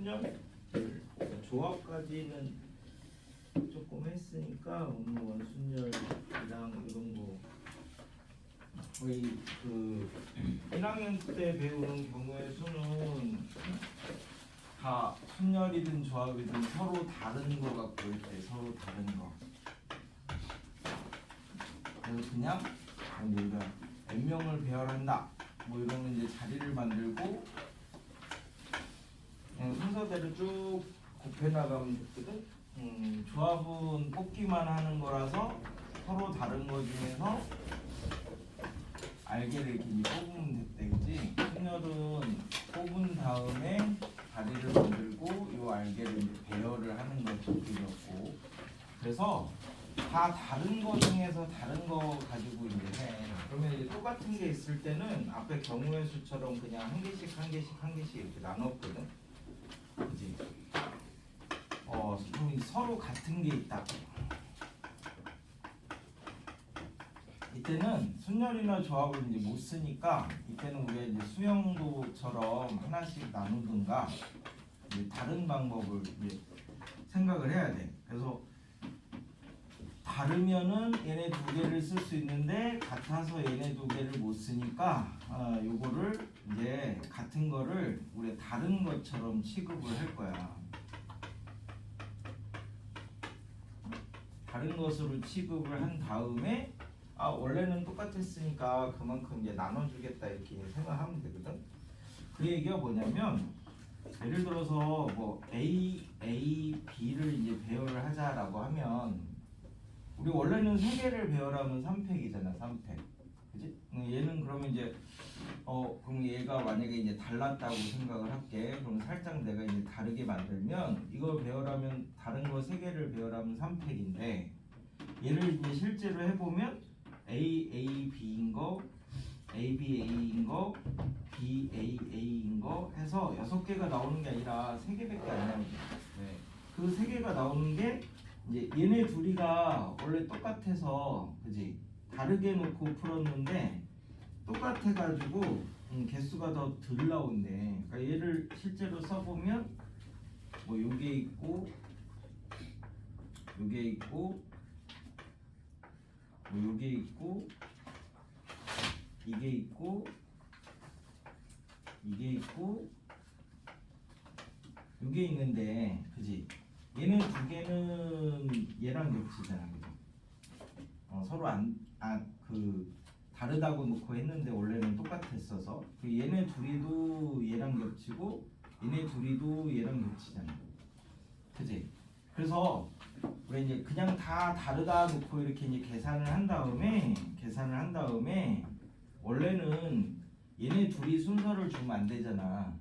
순열 조합까지는 조금 했으니까 오늘 원순열이랑 이런 거 거의 그 1학년 때 배우는 경우의 수는 다 순열이든 조합이든 서로 다른 거 갖고 있대. 서로 다른 거. 그래서 그냥 우리가 몇 명을 배열한다. 뭐 이러면 이제 자리를 만들고 그냥 순서대로 쭉 곱해 나가면 됐거든. 조합은 뽑기만 하는 거라서 서로 다른 거 중에서 알게를 이렇게 뽑으면 됐대, 그지? 순열은 뽑은 다음에 자리를 만들고 이 알게를 이제 배열을 하는 거죠, 그렇고. 그래서 다 다른 거 중에서 다른 거 가지고 이제 해. 그러면 이제 똑같은 게 있을 때는 앞에 경우의 수처럼 그냥 한 개씩 한 개씩 한 개씩 이렇게 나눴거든, 그지? 그럼 서로 같은 게 있다. 이때는 순열이나 조합을 이제 못 쓰니까 이때는 우리가 이제 수영도처럼 하나씩 나누든가 이제 다른 방법을 이제 생각을 해야 돼. 그래서 다르면은 얘네 두 개를 쓸 수 있는데 같아서 얘네 두 개를 못 쓰니까 요거를 이제 같은 거를 우리가 다른 것처럼 취급을 할 거야. 다른 것으로 취급을 한 다음에 원래는 똑같았으니까 그만큼 이제 나눠주겠다 이렇게 생각하면 되거든. 그 얘기가 뭐냐면 예를 들어서 뭐 A, B를 이제 배열을 하자라고 하면 우리 원래는 3개를 배열하면 3팩이잖아, 3팩. 그지? 얘는 그러면 이제 그럼 얘가 만약에 이제 달랐다고 생각을 할게. 그럼 살짝 내가 이제 다르게 만들면 이걸 배열하면 다른 거 3개를 배열하면 3팩인데 얘를 이제 실제로 해보면 A, B인 거, A, B, A인 거, B, A인 거 해서 6개가 나오는 게 아니라 3개밖에 안 나오거든. 네. 그 3개가 나오는 게 이제 얘네 둘이가 원래 똑같아서 그지? 다르게 놓고 풀었는데 똑같아가지고 개수가 더 덜 나온대. 그러니까 얘를 실제로 써보면 뭐 요게 있고 요게 있고 뭐 요게 있고 이게 있고 이게 있고 요게 있는데 그지? 얘는 두 개는 얘랑 겹치잖아, 그죠? 서로 그 다르다고 놓고 했는데 원래는 똑같았어서 얘네 둘이도 얘랑 겹치고 얘네 둘이도 얘랑 겹치잖아, 그지? 그래서 우리 이제 그냥 다 다르다 놓고 이렇게 이제 계산을 한 다음에 원래는 얘네 둘이 순서를 주면 안 되잖아,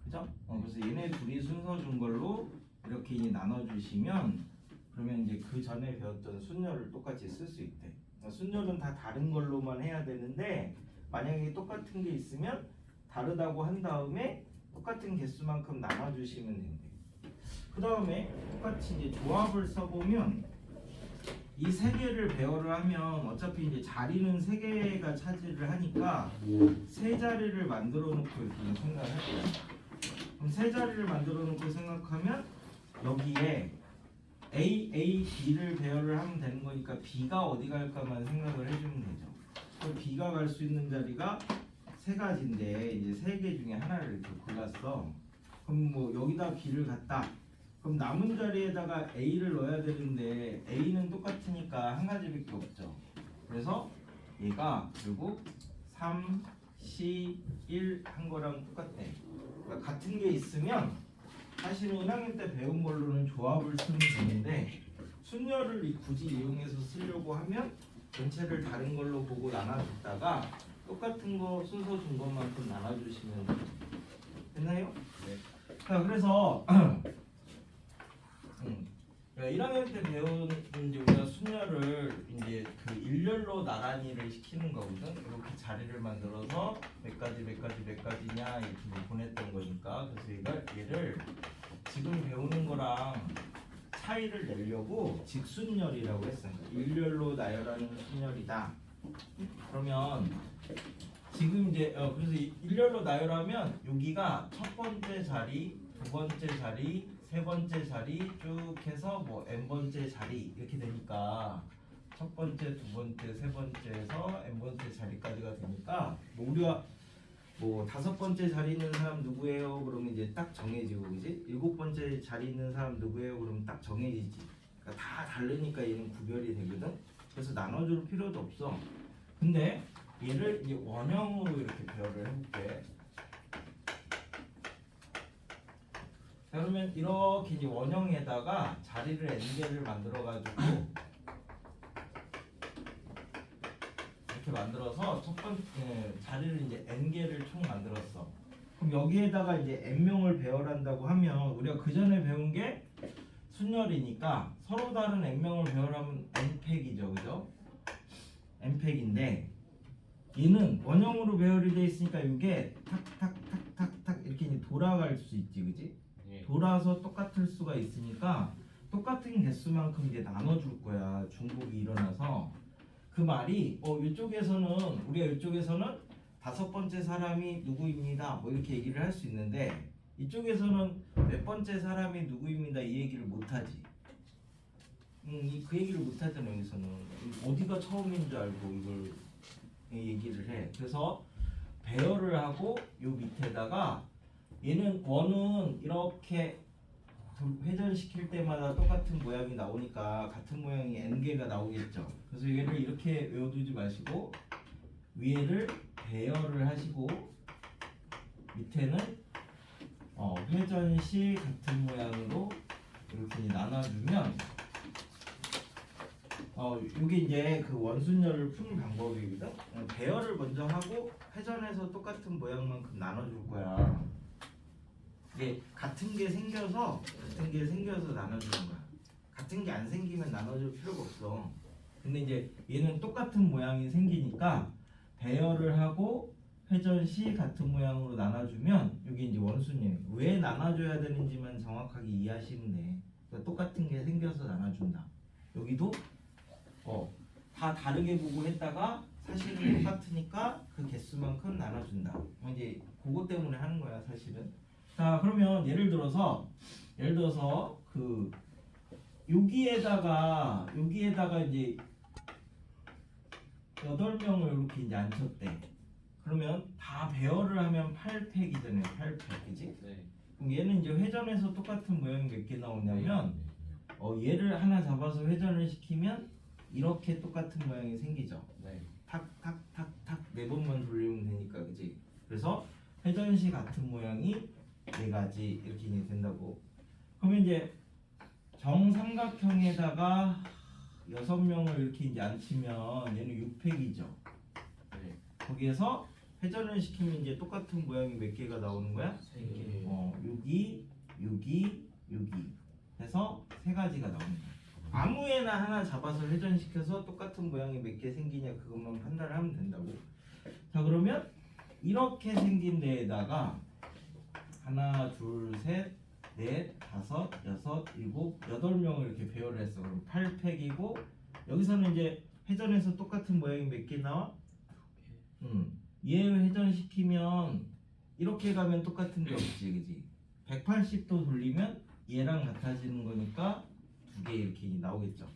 그죠? 그래서 얘네 둘이 순서 준 걸로 이렇게 이제 나눠주시면 그러면 이제 그 전에 배웠던 순열을 똑같이 쓸 수 있대. 그러니까 순열은 다 다른 걸로만 해야 되는데 만약에 똑같은 게 있으면 다르다고 한 다음에 똑같은 개수만큼 나눠주시면 된대. 그 다음에 똑같이 이제 조합을 써보면 이 3개를 배열을 하면 어차피 이제 자리는 3개가 차지를 하니까 3자리를 만들어 놓고 이렇게 생각을 할 거야. 그럼 3자리를 만들어 놓고 생각하면 여기에 A, B를 배열을 하면 되는 거니까 B가 어디 갈까만 생각을 해주면 되죠. 그럼 B가 갈 수 있는 자리가 3가지인데 이제 3개 중에 하나를 이렇게 골랐어. 그럼 뭐 여기다 B를 갖다. 그럼 남은 자리에다가 A를 넣어야 되는데 A는 똑같으니까 한 가지밖에 없죠. 그래서 얘가 결국 3, C, 1 한 거랑 똑같대. 그러니까 같은 게 있으면 사실은 1학년 때 배운 걸로는 조합을 쓰면 되는데 순열을 굳이 이용해서 쓰려고 하면 전체를 다른 걸로 보고 나눠줬다가 똑같은 거 순서 준 것만큼 나눠주시면 됐나요? 네. 그래서 1학년 때 배운 이제 우리가 순열을 이제 그 일렬로 나란히를 시키는 거거든. 이렇게 자리를 만들어서 몇 가지냐 이렇게 보냈던 거니까. 그래서 얘를 지금 배우는 거랑 차이를 내려고 직순열이라고 했어요. 일렬로 나열하는 순열이다. 그러면 지금 이제 그래서 일렬로 나열하면 여기가 첫 번째 자리, 두 번째 자리, 세 번째 자리 쭉 해서 뭐 n번째 자리 이렇게 되니까 첫 번째, 두 번째, 세 번째에서 n번째 자리까지가 되니까 뭐 우리가 뭐 다섯 번째 자리 있는 사람 누구예요? 그러면 이제 딱 정해지고, 그지? 일곱 번째 자리 있는 사람 누구예요? 그러면 딱 정해지지. 그러니까 다 다르니까 얘는 구별이 되거든. 그래서 나눠줄 필요도 없어. 근데 얘를 이제 원형으로 이렇게 배열을 해볼게. 자, 그러면 이렇게 이제 원형에다가 자리를 n개를 만들어가지고 이렇게 만들어서 첫 번째 자리를 이제 n개를 총 만들었어. 그럼 여기에다가 이제 n명을 배열한다고 하면 우리가 그 전에 배운 게 순열이니까 서로 다른 n명을 배열하면 n팩이죠, 그죠? n팩인데 얘는 원형으로 배열이 돼 있으니까 이게 탁탁탁탁탁 이렇게 이제 돌아갈 수 있지, 그지? 돌아서 똑같을 수가 있으니까 똑같은 개수만큼 이제 나눠줄 거야. 중복이 일어나서. 그 말이 이쪽에서는 우리가 이쪽에서는 다섯 번째 사람이 누구입니다 뭐 이렇게 얘기를 할 수 있는데 이쪽에서는 몇 번째 사람이 누구입니다 이 얘기를 못하지. 그 얘기를 못하잖아. 여기서는 어디가 처음인 줄 알고 이걸 얘기를 해. 그래서 배열을 하고 요 밑에다가 얘는 원은 이렇게 회전시킬 때마다 똑같은 모양이 나오니까 같은 모양이 n개가 나오겠죠. 그래서 얘를 이렇게 외워두지 마시고 위에를 배열을 하시고 밑에는 회전시 같은 모양으로 이렇게 나눠주면 이게 이제 그 원순열을 푸는 방법이거든. 배열을 먼저 하고 회전해서 똑같은 모양만큼 나눠줄 거야. 이게 같은 게 생겨서 나눠주는 거야. 같은 게 안 생기면 나눠줄 필요가 없어. 근데 이제 얘는 똑같은 모양이 생기니까 배열을 하고 회전 시 같은 모양으로 나눠주면 이게 이제 원순이에요. 왜 나눠줘야 되는지만 정확하게 이해하시면 돼. 그러니까 똑같은 게 생겨서 나눠준다. 여기도 다 다르게 보고 했다가 사실은 똑같으니까 그 개수만큼 나눠준다. 이제 그거 때문에 하는 거야, 사실은. 자, 그러면 예를 들어서 그 여기에다가 이제 8명을 이렇게 이제 앉혔대. 그러면 다 배열을 하면 8팩이잖아요. 8팩, 그지? 네. 그럼 얘는 이제 회전해서 똑같은 모양이 몇 개 나오냐면 얘를 하나 잡아서 회전을 시키면 이렇게 똑같은 모양이 생기죠. 네. 탁탁탁탁 4번만 돌리면 되니까, 그지? 그래서 회전시 같은 모양이 4가지 이렇게 이제 된다고. 그러면 이제 정삼각형에다가 6명을 이렇게 이제 앉히면 얘는 6팩이죠. 네. 거기에서 회전을 시키면 이제 똑같은 모양이 몇 개가 나오는 거야? 3개. 6이 해서 3가지가 나오는 거야. 아무에나 하나 잡아서 회전시켜서 똑같은 모양이 몇 개 생기냐 그것만 판단을 하면 된다고. 자, 그러면 이렇게 생긴 데에다가 하나, 둘, 셋, 넷, 다섯, 여섯, 일곱, 8명을 이렇게 배열을 했어. 그럼 8팩이고 여기서는 이제 회전해서 똑같은 모양이 몇 개 나와? 얘 회전시키면 이렇게 가면 똑같은 게 없지, 그지? 180도 돌리면 얘랑 같아지는 거니까 2개 이렇게 나오겠죠.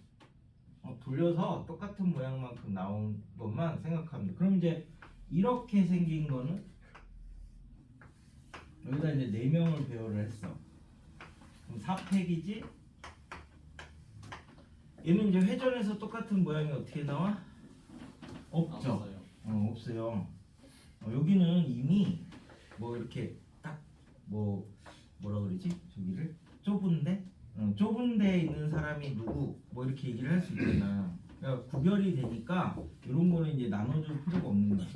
돌려서 똑같은 모양만큼 나온 것만 생각하면 돼. 그럼 이제 이렇게 생긴 거는 여기다 이제 4명을 배열을 했어. 그럼 4팩이지? 얘는 이제 회전해서 똑같은 모양이 어떻게 나와? 없죠. 없어요. 여기는 이미 뭐 이렇게 딱 뭐라 그러지? 저기를 좁은데 좁은 데에 있는 사람이 누구 뭐 이렇게 얘기를 할 수 있잖아. 그러니까 구별이 되니까 이런 거는 이제 나눠줄 필요가 없는 거야.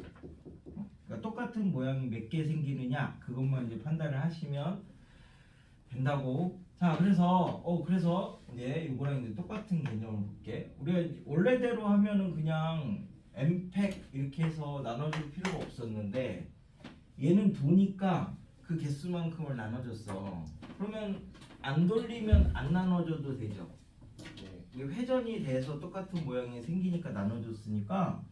그러니까 똑같은 모양이 몇 개 생기느냐 그것만 이제 판단을 하시면 된다고. 자, 그래서 이제 이거랑 이제 똑같은 개념을 볼게. 우리가 원래대로 하면은 그냥 n팩 이렇게 해서 나눠줄 필요가 없었는데 얘는 도니까 그 개수만큼을 나눠줬어. 그러면 안 돌리면 안 나눠줘도 되죠. 이게 회전이 돼서 똑같은 모양이 생기니까 나눠줬으니까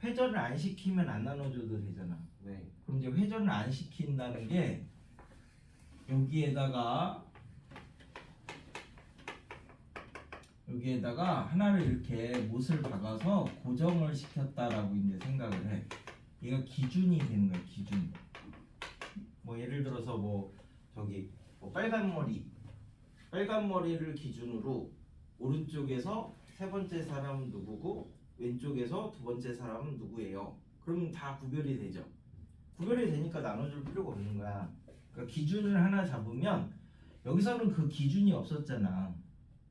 회전을 안 시키면 안 나눠줘도 되잖아. 네. 그럼 이제 회전을 안 시킨다는 게 여기에다가 하나를 이렇게 못을 박아서 고정을 시켰다라고 이제 생각을 해. 얘가 기준이 되는 거야, 기준. 뭐 예를 들어서 뭐 저기 뭐 빨간 머리를 기준으로 오른쪽에서 세 번째 사람은 누구고 왼쪽에서 두 번째 사람은 누구예요. 그러면 다 구별이 되죠. 구별이 되니까 나눠줄 필요가 없는 거야. 그러니까 기준을 하나 잡으면 여기서는 그 기준이 없었잖아.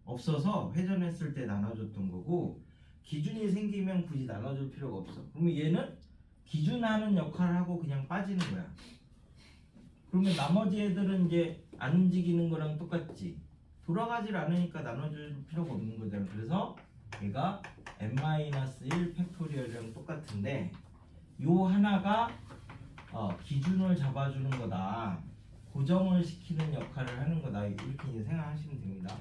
없어서 회전했을 때 나눠줬던 거고 기준이 생기면 굳이 나눠줄 필요가 없어. 그러면 얘는 기준하는 역할을 하고 그냥 빠지는 거야. 그러면 나머지 애들은 이제 안 움직이는 거랑 똑같지. 돌아가질 않으니까 나눠줄 필요가 없는 거잖아. 그래서 얘가 n-1 팩토리얼이랑 똑같은데 요 하나가 기준을 잡아주는 거다. 고정을 시키는 역할을 하는 거다. 이렇게 이제 생각하시면 됩니다.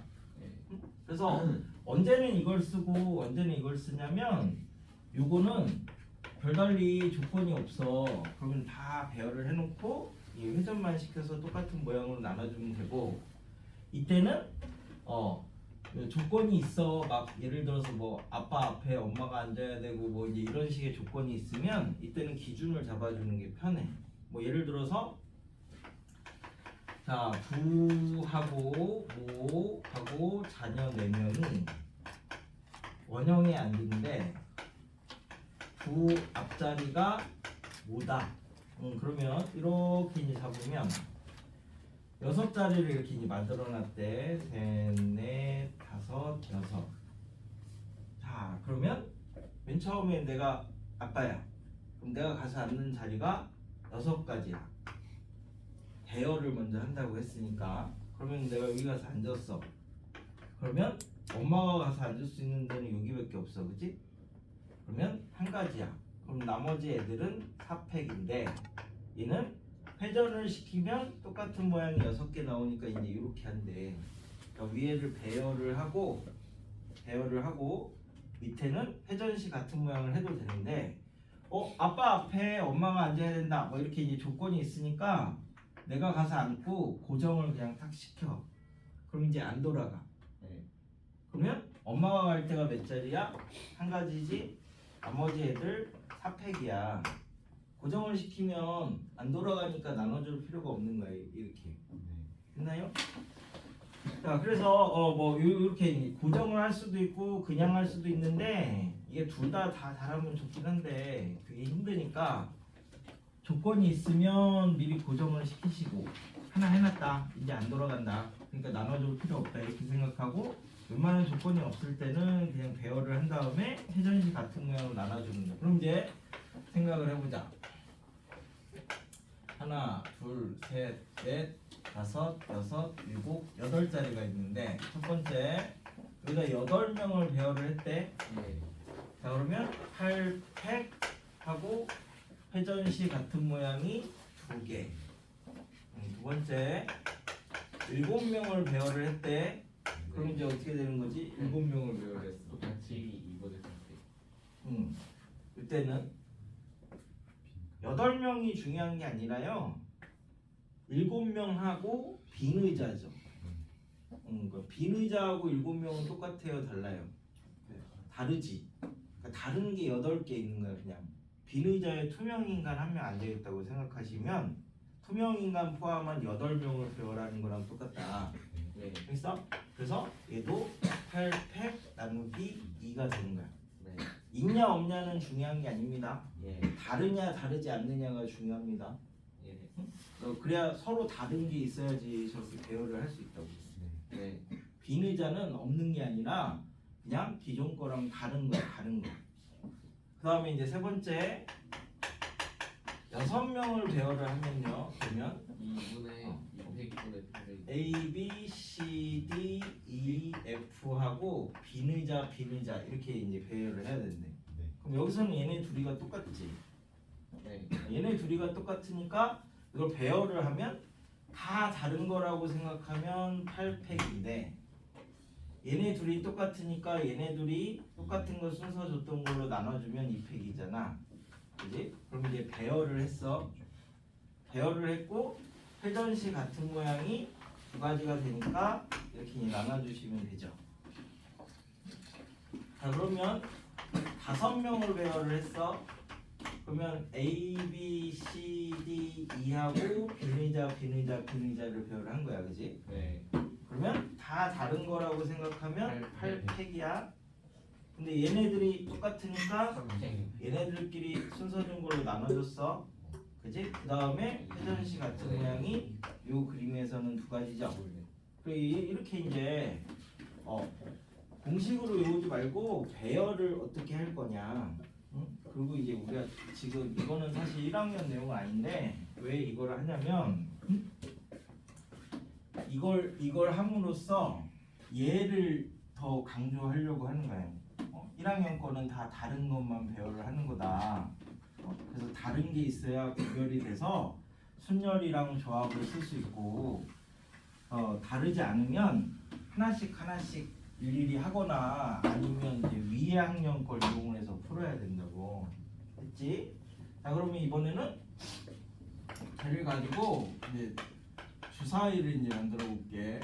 그래서 언제는 이걸 쓰고 언제는 이걸 쓰냐면 요거는 별달리 조건이 없어. 그러면 다 배열을 해놓고 회전만 시켜서 똑같은 모양으로 나눠주면 되고 이때는 조건이 있어. 막 예를 들어서 뭐 아빠 앞에 엄마가 앉아야 되고 뭐 이제 이런 식의 조건이 있으면 이때는 기준을 잡아주는 게 편해. 뭐 예를 들어서 자, 부하고 모하고 자녀 4명이 원형에 앉는데 부 앞자리가 모다. 그러면 이렇게 이제 잡으면 6자리를 이렇게 이제 만들어놨대. 3, 4, 5, 6. 자, 그러면 맨 처음에 내가 아빠야. 그럼 내가 가서 앉는 자리가 6가지야. 대여를 먼저 한다고 했으니까 그러면 내가 여기 가서 앉았어. 그러면 엄마가 가서 앉을 수 있는 데는 여기밖에 없어, 그치? 그러면 한 가지야. 그럼 나머지 애들은 4팩인데 얘는 회전을 시키면 똑같은 모양이 6개 나오니까 이제 이렇게 한대. 그러니까 위에를 배열을 하고 밑에는 회전시 같은 모양을 해도 되는데 아빠 앞에 엄마가 앉아야 된다 뭐 이렇게 이제 조건이 있으니까 내가 가서 앉고 고정을 그냥 탁 시켜. 그럼 이제 안 돌아가. 그러면 엄마가 갈 때가 몇 자리야? 한 가지지. 나머지 애들 4팩이야. 고정을 시키면 안 돌아가니까 나눠줄 필요가 없는 거야. 이렇게. 됐나요? 자, 그래서 뭐 이렇게 고정을 할 수도 있고 그냥 할 수도 있는데 이게 둘 다 잘하면 좋긴 한데 그게 힘드니까 조건이 있으면 미리 고정을 시키시고 하나 해놨다. 이제 안 돌아간다. 그러니까 나눠줄 필요 없다. 이렇게 생각하고 웬만한 조건이 없을 때는 그냥 배열을 한 다음에 회전식 같은 모양으로 나눠주는 거. 그럼 이제 생각을 해보자. 하나, 둘, 셋, 넷, 다섯, 여섯, 일곱, 8자리가 있는데 첫 번째 여기다 8명을 배열을 했대. 자, 그러면 8팩 하고 회전시 같은 모양이 2개. 두 번째 7명을 배열을 했대. 그럼 이제 어떻게 되는 거지? 7명을 배열했어. 같이 이거를 할때 이때는 8명이 중요한 게 아니라요. 7명하고 빈 의자죠. 그러니까 빈 의자하고 7명은 똑같아요, 달라요? 다르지. 그러니까 다른 게 8개 있는 거야, 그냥. 빈 의자에 투명 인간 1명 앉아 있다고 생각하시면 투명 인간 포함한 8명을 배열하는 거랑 똑같다. 됐어? 그래서 얘도 8팩 나누기 2가 되는 거야. 있냐 없냐는 중요한 게 아닙니다. 다르냐 다르지 않느냐가 중요합니다. 그래야 서로 다른 게 있어야지 저렇게 배열을 할 수 있다고. 빈 의자는 없는 게 아니라 그냥 기존 거랑 다른 거야, 다른 거. 그 다음에 이제 세 번째 6명을 배열을 하면요. 그러면 2분의 200분의 A, B, C, D, E, F 하고 빈 의자 이렇게 이제 배열을 해야 된대. 그럼 여기서는 얘네 둘이가 똑같지. 얘네 둘이가 똑같으니까 이걸 배열을 하면 다 다른 거라고 생각하면 8팩인데 얘네 둘이 똑같으니까 얘네 둘이 똑같은 거 순서 줬던 걸로 나눠주면 2팩이잖아. 그지? 그럼 이제 배열을 했어. 배열을 했고 회전식 같은 모양이 두 가지가 되니까 이렇게 나눠주시면 되죠. 자, 그러면 5명을 배열을 했어. 그러면 A, B, C, D, E하고 비의자를 배열을 한 거야, 그지? 네. 그러면 다 다른 거라고 생각하면 팔 8팩이야. 근데 얘네들이 똑같으니까 3팩. 얘네들끼리 순서준 걸로 나눠줬어. 그지? 그 다음에 회전식 같은 모양이 요 그림에서는 두 가지죠. 그리고 이렇게 이제 공식으로 외우지 말고 배열을 어떻게 할 거냐. 응? 그리고 이제 우리가 지금 이거는 사실 1학년 내용은 아닌데 왜 이걸 하냐면 이걸 함으로써 얘를 더 강조하려고 하는 거예요. 1학년 거는 다 다른 것만 배열을 하는 거다. 그래서 다른 게 있어야 구별이 돼서 순열이랑 조합을 쓸 수 있고 다르지 않으면 하나씩 일일이 하거나 아니면 이제 위에 학년 걸 이용을 해서 풀어야 된다고 했지? 자, 그러면 이번에는 걔를 가지고 이제 주사위를 이제 만들어 볼게.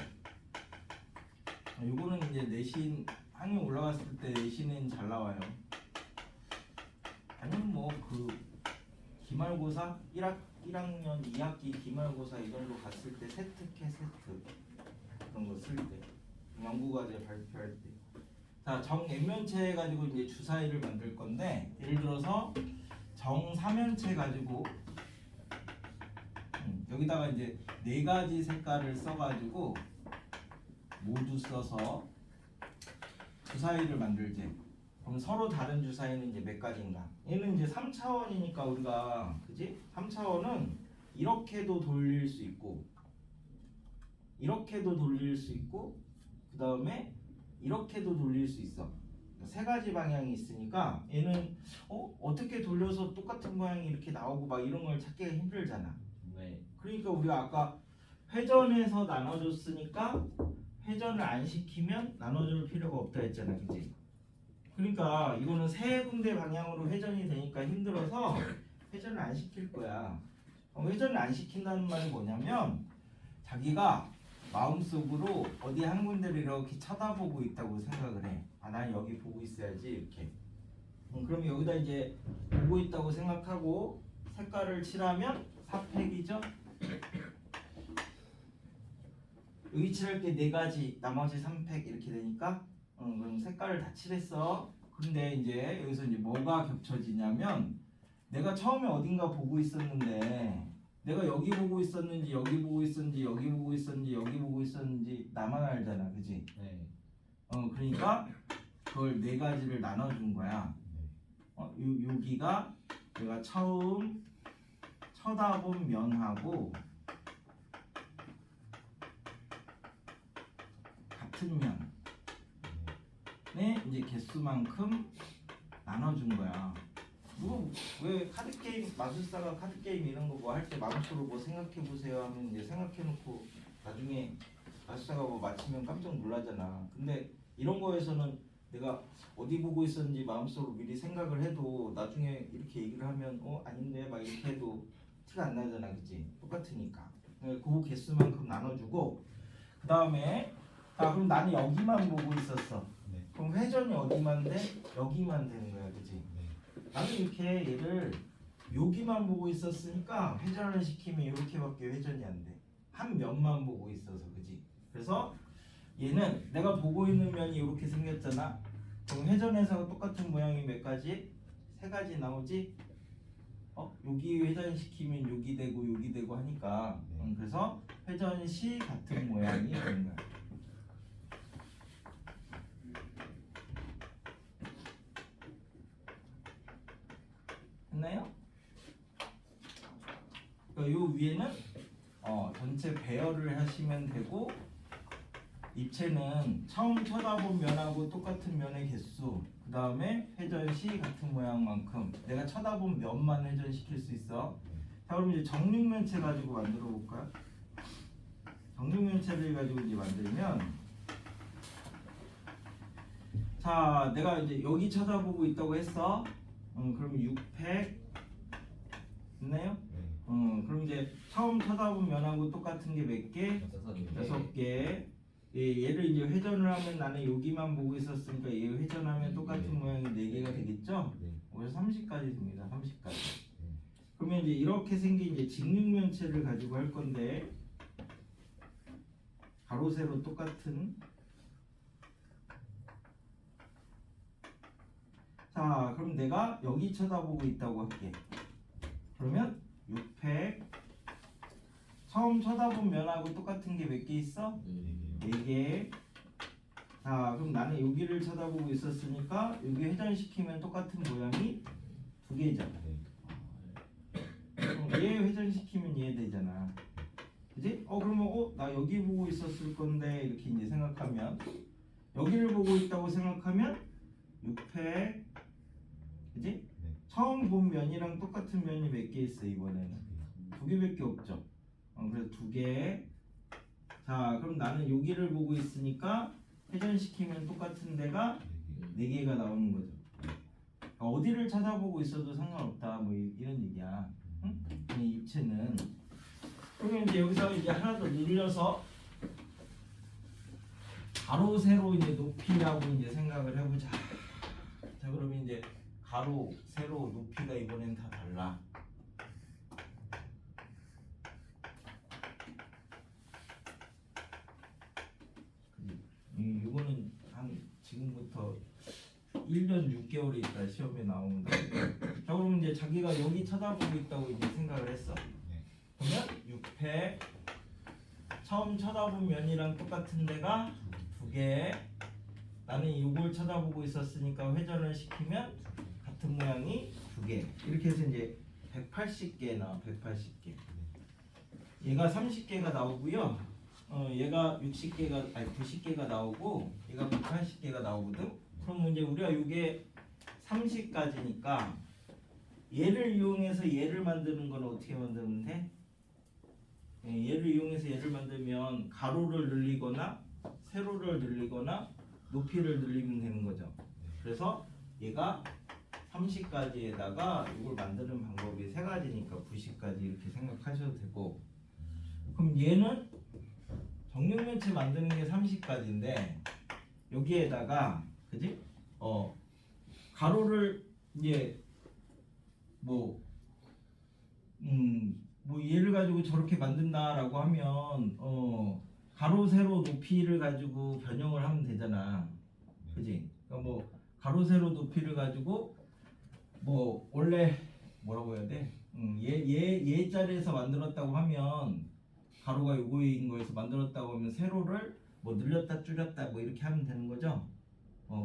요거는 이제 내신 학년 올라갔을 때 내신은 잘 나와요. 아니면 뭐 그 기말고사 1학년 2학기 기말고사 이 정도 갔을 때 세트 그런 거 쓸 때 연구과제 발표할 때. 자, 정액면체 가지고 이제 주사위를 만들 건데 예를 들어서 정사면체 가지고 여기다가 이제 4가지 색깔을 써가지고 모두 써서 주사위를 만들지. 그럼 서로 다른 주사위는 이제 몇 가지인가? 얘는 이제 3차원이니까 우리가 그지? 3차원은 이렇게도 돌릴 수 있고 이렇게도 돌릴 수 있고 그 다음에 이렇게도 돌릴 수 있어. 3가지 방향이 있으니까 얘는 어떻게 돌려서 똑같은 모양이 이렇게 나오고 막 이런 걸 찾기가 힘들잖아. 네. 그러니까 우리가 아까 회전해서 나눠줬으니까 회전을 안 시키면 나눠줄 필요가 없다 했잖아, 그지? 그러니까 이거는 3군데 방향으로 회전이 되니까 힘들어서 회전을 안 시킬 거야. 회전을 안 시킨다는 말이 뭐냐면 자기가 마음속으로 어디 한 군데를 이렇게 쳐다보고 있다고 생각을 해. 아, 난 여기 보고 있어야지 이렇게. 그럼 여기다 이제 보고 있다고 생각하고 색깔을 칠하면 4팩이죠. 여기 칠할 게 4가지, 나머지 3팩 이렇게 되니까 그럼 색깔을 다 칠했어. 근데 이제 여기서 이제 뭐가 겹쳐지냐면 내가 처음에 어딘가 보고 있었는데 내가 여기 보고 있었는지 여기 보고 있었는지 여기 보고 있었는지 여기 보고 있었는지 나만 알잖아, 그지? 네. 그러니까 그걸 4가지를 나눠준 거야. 여기가 내가 처음 쳐다본 면하고 같은 면의 이제 개수만큼 나눠준 거야. 왜 카드 게임 마술사가 카드 게임 이런 거 뭐 할 때 마음속으로 뭐 생각해 보세요 하면 이제 생각해 놓고 나중에 마술사가 뭐 맞히면 깜짝 놀라잖아. 근데 이런 거에서는 내가 어디 보고 있었는지 마음속으로 미리 생각을 해도 나중에 이렇게 얘기를 하면 아닌데 막 이렇게 해도 티가 안 나잖아, 그치? 똑같으니까. 그 개수만큼 나눠주고 그 다음에 그럼 나는 여기만 보고 있었어. 네. 그럼 회전이 어디만 돼? 여기만 되는 거야, 그치? 네. 나는 이렇게 얘를 여기만 보고 있었으니까 회전을 시키면 이렇게밖에 회전이 안 돼. 한 면만 보고 있어서, 그치? 그래서 얘는 내가 보고 있는 면이 이렇게 생겼잖아. 그럼 회전에서 똑같은 모양이 몇 가지? 3가지 나오지? 여기 회전시키면 여기 되고 하니까 그래서 회전시 같은 모양이 되는 거야. 됐나요? 그러니까 요 위에는 전체 배열을 하시면 되고 입체는 처음 쳐다본 면하고 똑같은 면의 개수 그 다음에 회전시 같은 모양만큼 내가 쳐다본 면만 회전시킬 수 있어. 자, 그럼 이제 정육면체 가지고 만들어 볼까요? 정육면체를 가지고 이제 만들면 자, 내가 이제 여기 쳐다보고 있다고 했어. 그럼 6팩 됐나요? 네. 그럼 이제 처음 쳐다본 면하고 똑같은 게 몇 개? 6개. 예, 얘를 이제 회전을 하면 나는 여기만 보고 있었으니까 얘 회전하면 똑같은 모양이 4개가 되겠죠? 그래서 30까지 됩니다. 30까지. 그러면 이제 이렇게 생긴 이제 직육면체를 가지고 할 건데 가로 세로 똑같은. 자, 그럼 내가 여기 쳐다보고 있다고 할게. 그러면 6팩 처음 쳐다본 면하고 똑같은 게 몇 개 있어? 4개. 자, 그럼 나는 여기를 쳐다보고 있었으니까 여기 회전시키면 똑같은 모양이 2개잖아. 그럼 얘 회전시키면 얘 되잖아. 그지? 그러면 나 여기 보고 있었을 건데 이렇게 이제 생각하면 여기를 보고 있다고 생각하면 6팩. 그지? 처음 본 면이랑 똑같은 면이 몇 개 있어 이번에는? 2개밖에 없죠. 그래서 2개. 자, 그럼 나는 여기를 보고 있으니까 회전시키면 똑같은 데가 4개가 나오는 거죠. 어디를 찾아보고 있어도 상관없다 뭐 이런 얘기야. 응? 이 입체는. 그러면 이제 여기서 이제 하나 더 늘려서 가로 세로 이제 높이라고 이제 생각을 해보자. 자, 그러면 이제 가로 세로 높이가 이번엔 다 달라. 이거는 한 지금부터 1년 6개월이 있다 시험에 나오는데. 자, 그러면 이제 자기가 여기 쳐다보고 있다고 이제 생각을 했어. 그러면 6팩 처음 쳐다본 면이랑 똑같은 데가 2개. 나는 이걸 쳐다보고 있었으니까 회전을 시키면 같은 모양이 2개. 이렇게 해서 이제 180개 나와. 180개. 얘가 30개가 나오고요. 얘가 60개가 아니 90개가 나오고 얘가 180개가 나오거든. 그럼 이제 우리가 이게 30까지니까 얘를 이용해서 얘를 만드는 건 어떻게 만들면 돼? 얘를 이용해서 얘를 만들면 가로를 늘리거나 세로를 늘리거나 높이를 늘리면 되는 거죠. 그래서 얘가 30까지에다가 이걸 만드는 방법이 3가지니까 90까지 이렇게 생각하셔도 되고. 그럼 얘는 정육면체 만드는 게 30까지인데 여기에다가 그지? 가로를 이제 뭐 얘를 가지고 저렇게 만든다라고 하면 가로 세로 높이를 가지고 변형을 하면 되잖아. 그지? 그러니까 뭐 가로 세로 높이를 가지고 뭐 원래 뭐라고 해야 돼? 얘 자리에서 만들었다고 하면 가로가 요거인 거에서 만들었다고 하면 세로를 뭐 늘렸다 줄였다 뭐 이렇게 하면 되는 거죠.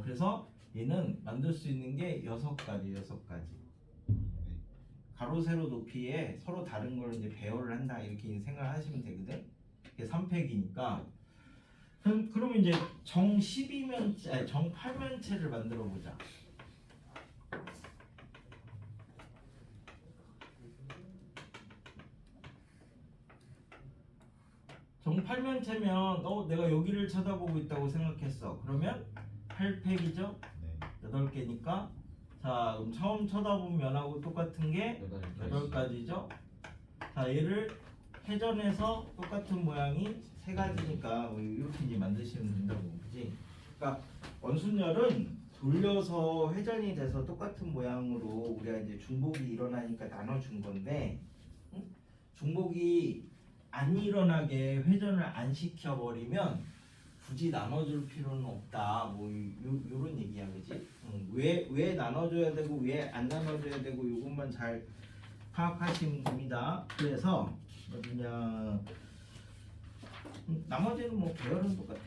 그래서 얘는 만들 수 있는 게 6가지. 가로 세로 높이에 서로 다른 걸 이제 배열을 한다 이렇게 생각하시면 되거든. 이게 3팩이니까. 그러면 이제 정 12면체, 아니 정 8면체를 만들어 보자. 정 8면체면 내가 여기를 쳐다보고 있다고 생각했어. 그러면 8팩이죠? 8개니까. 자, 그럼 처음 쳐다본 면하고 똑같은 게 8가지죠? 자, 얘를 회전해서 똑같은 모양이 3가지니까 이렇게 이제 만드시면 된다고. 그지? 그러니까 원순열은 돌려서 회전이 돼서 똑같은 모양으로 우리가 이제 중복이 일어나니까 나눠준 건데, 중복이 안 일어나게 회전을 안 시켜버리면 굳이 나눠줄 필요는 없다. 뭐 요런 얘기야, 그지? 왜 나눠줘야 되고 왜 안 나눠줘야 되고 요것만 잘 파악하시면 됩니다. 그래서 어디냐, 나머지는 뭐 배열은 똑같아.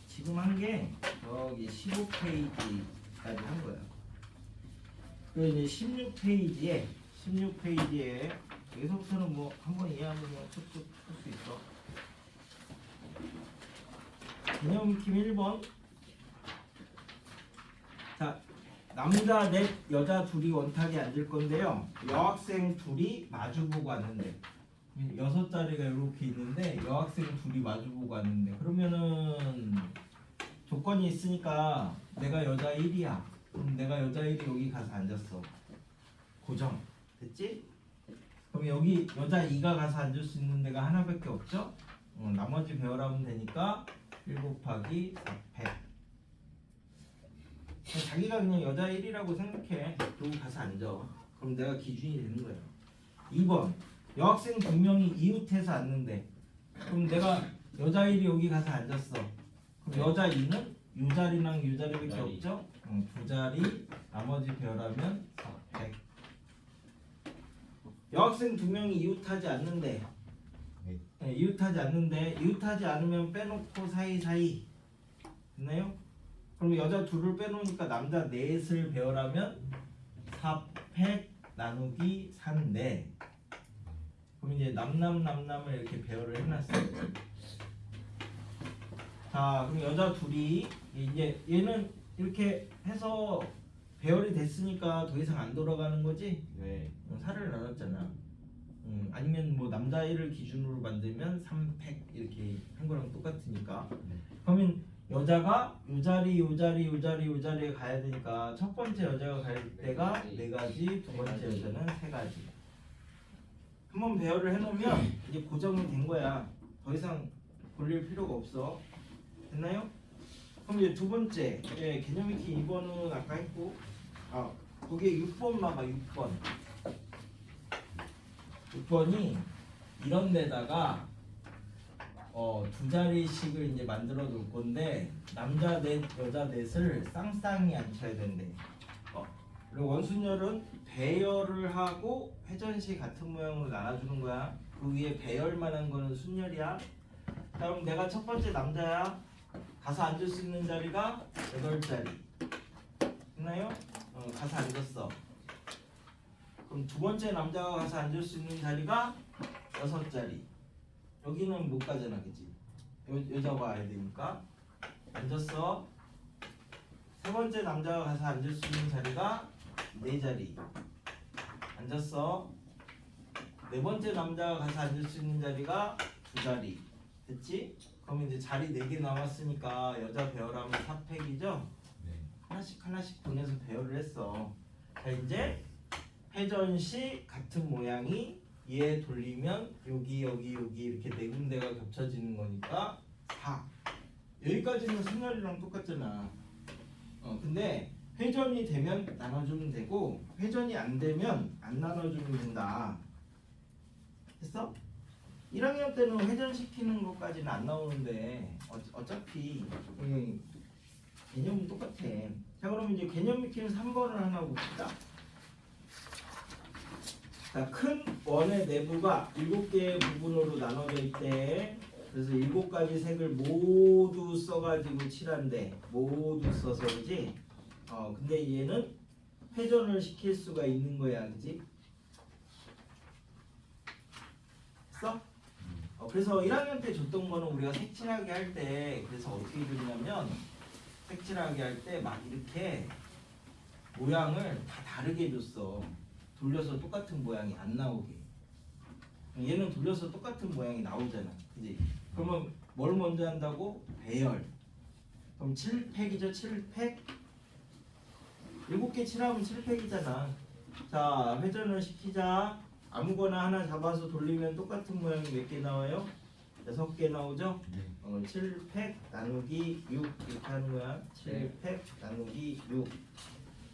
지금 한 게 저기 15페이지까지 한 거야. 그리고 이제 16페이지에 여기서부터는 뭐 한번 이해하면 툭툭 풀 수 있어. 개념 익힘 1번. 자, 남자 넷, 여자 둘이 원탁에 앉을 건데요. 여학생 둘이 마주보고 앉는데 6자리가 이렇게 있는데 여학생 둘이 마주보고 앉는데, 그러면은 조건이 있으니까 내가 여자 1이야. 그럼 내가 여자 1이 여기 가서 앉았어. 고정. 됐지? 그럼 여기 여자 2가 가서 앉을 수 있는 데가 하나밖에 없죠? 나머지 배열하면 되니까 1 곱하기 400. 자기가 그냥 여자 1이라고 생각해. 그리고 가서 앉아. 그럼 내가 기준이 되는 거야. 2번 여학생 2명이 이웃해서 앉는데 그럼 내가 여자 1이 여기 가서 앉았어. 그럼 여자 2는 요 자리랑 요 자리밖에 자리. 없죠? 두 자리 나머지 배열하면 400. 여학생 2명이 이웃하지 않는데 네, 이웃하지 않으면 빼놓고 사이사이 됐나요? 그럼 여자 2를 빼놓으니까 남자 넷을 배열하면 400 나누기 4인데 그럼 이제 남남을 이렇게 배열을 해놨어요. 자 그럼 여자 2이 이제 얘는 이렇게 해서 배열이 됐으니까 더 이상 안 돌아가는 거지? 네. 살을 나눴잖아. 아니면 뭐 남자 1을 기준으로 만들면 300 이렇게 한 거랑 똑같으니까. 그러면 여자가 요 자리에 가야 되니까 첫 번째 여자가 갈 때가 4가지, 두 번째 여자는 3가지. 한번 배열을 해놓으면 이제 고정이 된 거야. 더 이상 돌릴 필요가 없어. 됐나요? 그럼 이제 두 번째 개념 익히 2번은 아까 했고 거기에 6번 봐봐. 6번이 이런 데다가 두 자리씩을 이제 만들어 놓을 건데 남자 넷 여자 넷을 쌍쌍이 앉혀야 된대. 그리고 원순열은 배열을 하고 회전식 같은 모양으로 나눠주는 거야. 그 위에 배열만한 거는 순열이야. 자, 그럼 내가 첫 번째 남자야. 가서 앉을 수 있는 자리가 8자리. 됐나요? 가서 앉았어. 그럼 두 번째 남자가 가서 앉을 수 있는 자리가 6자리. 여기는 못 가잖아, 그치? 여자가 와야 되니까. 앉았어. 세 번째 남자가 가서 앉을 수 있는 자리가 4자리. 앉았어. 네 번째 남자가 가서 앉을 수 있는 자리가 2자리. 됐지? 그럼 이제 자리 4개 남았으니까 여자 배열하면 4팩이죠? 네. 하나씩 보내서 배열을 했어. 자 이제 회전식 같은 모양이 얘 돌리면 여기 이렇게 4군데가 겹쳐지는 거니까 4. 여기까지는 순열이랑 똑같잖아. 근데 회전이 되면 나눠주면 되고 회전이 안 되면 안 나눠주면 된다. 됐어? 1학년 때는 회전시키는 것까지는 안 나오는데 어차피 개념은 똑같아. 자 그러면 이제 개념 익히는 3번을 하나 봅시다. 자, 큰 원의 내부가 7개의 부분으로 나눠져 있대. 그래서 7가지 색을 모두 써가지고 칠한대. 모두 써서 그지? 근데 얘는 회전을 시킬 수가 있는 거야, 그지? 했어? 그래서 1학년 때 줬던 거는 우리가 색칠하게 할 때 그래서 어떻게 줬냐면 색칠하게 할 때 막 이렇게 모양을 다 다르게 줬어. 돌려서 똑같은 모양이 안 나오게. 얘는 돌려서 똑같은 모양이 나오잖아, 그지? 그러면 뭘 먼저 한다고? 배열. 그럼 7팩이죠, 7팩. 7개 칠하면 7팩이잖아. 자, 회전을 시키자. 아무거나 하나 잡아서 돌리면 똑같은 모양이 몇 개 나와요? 6개 나오죠? 네. 7팩 나누기 6 이렇게 하는 거야. 7팩 나누기 6.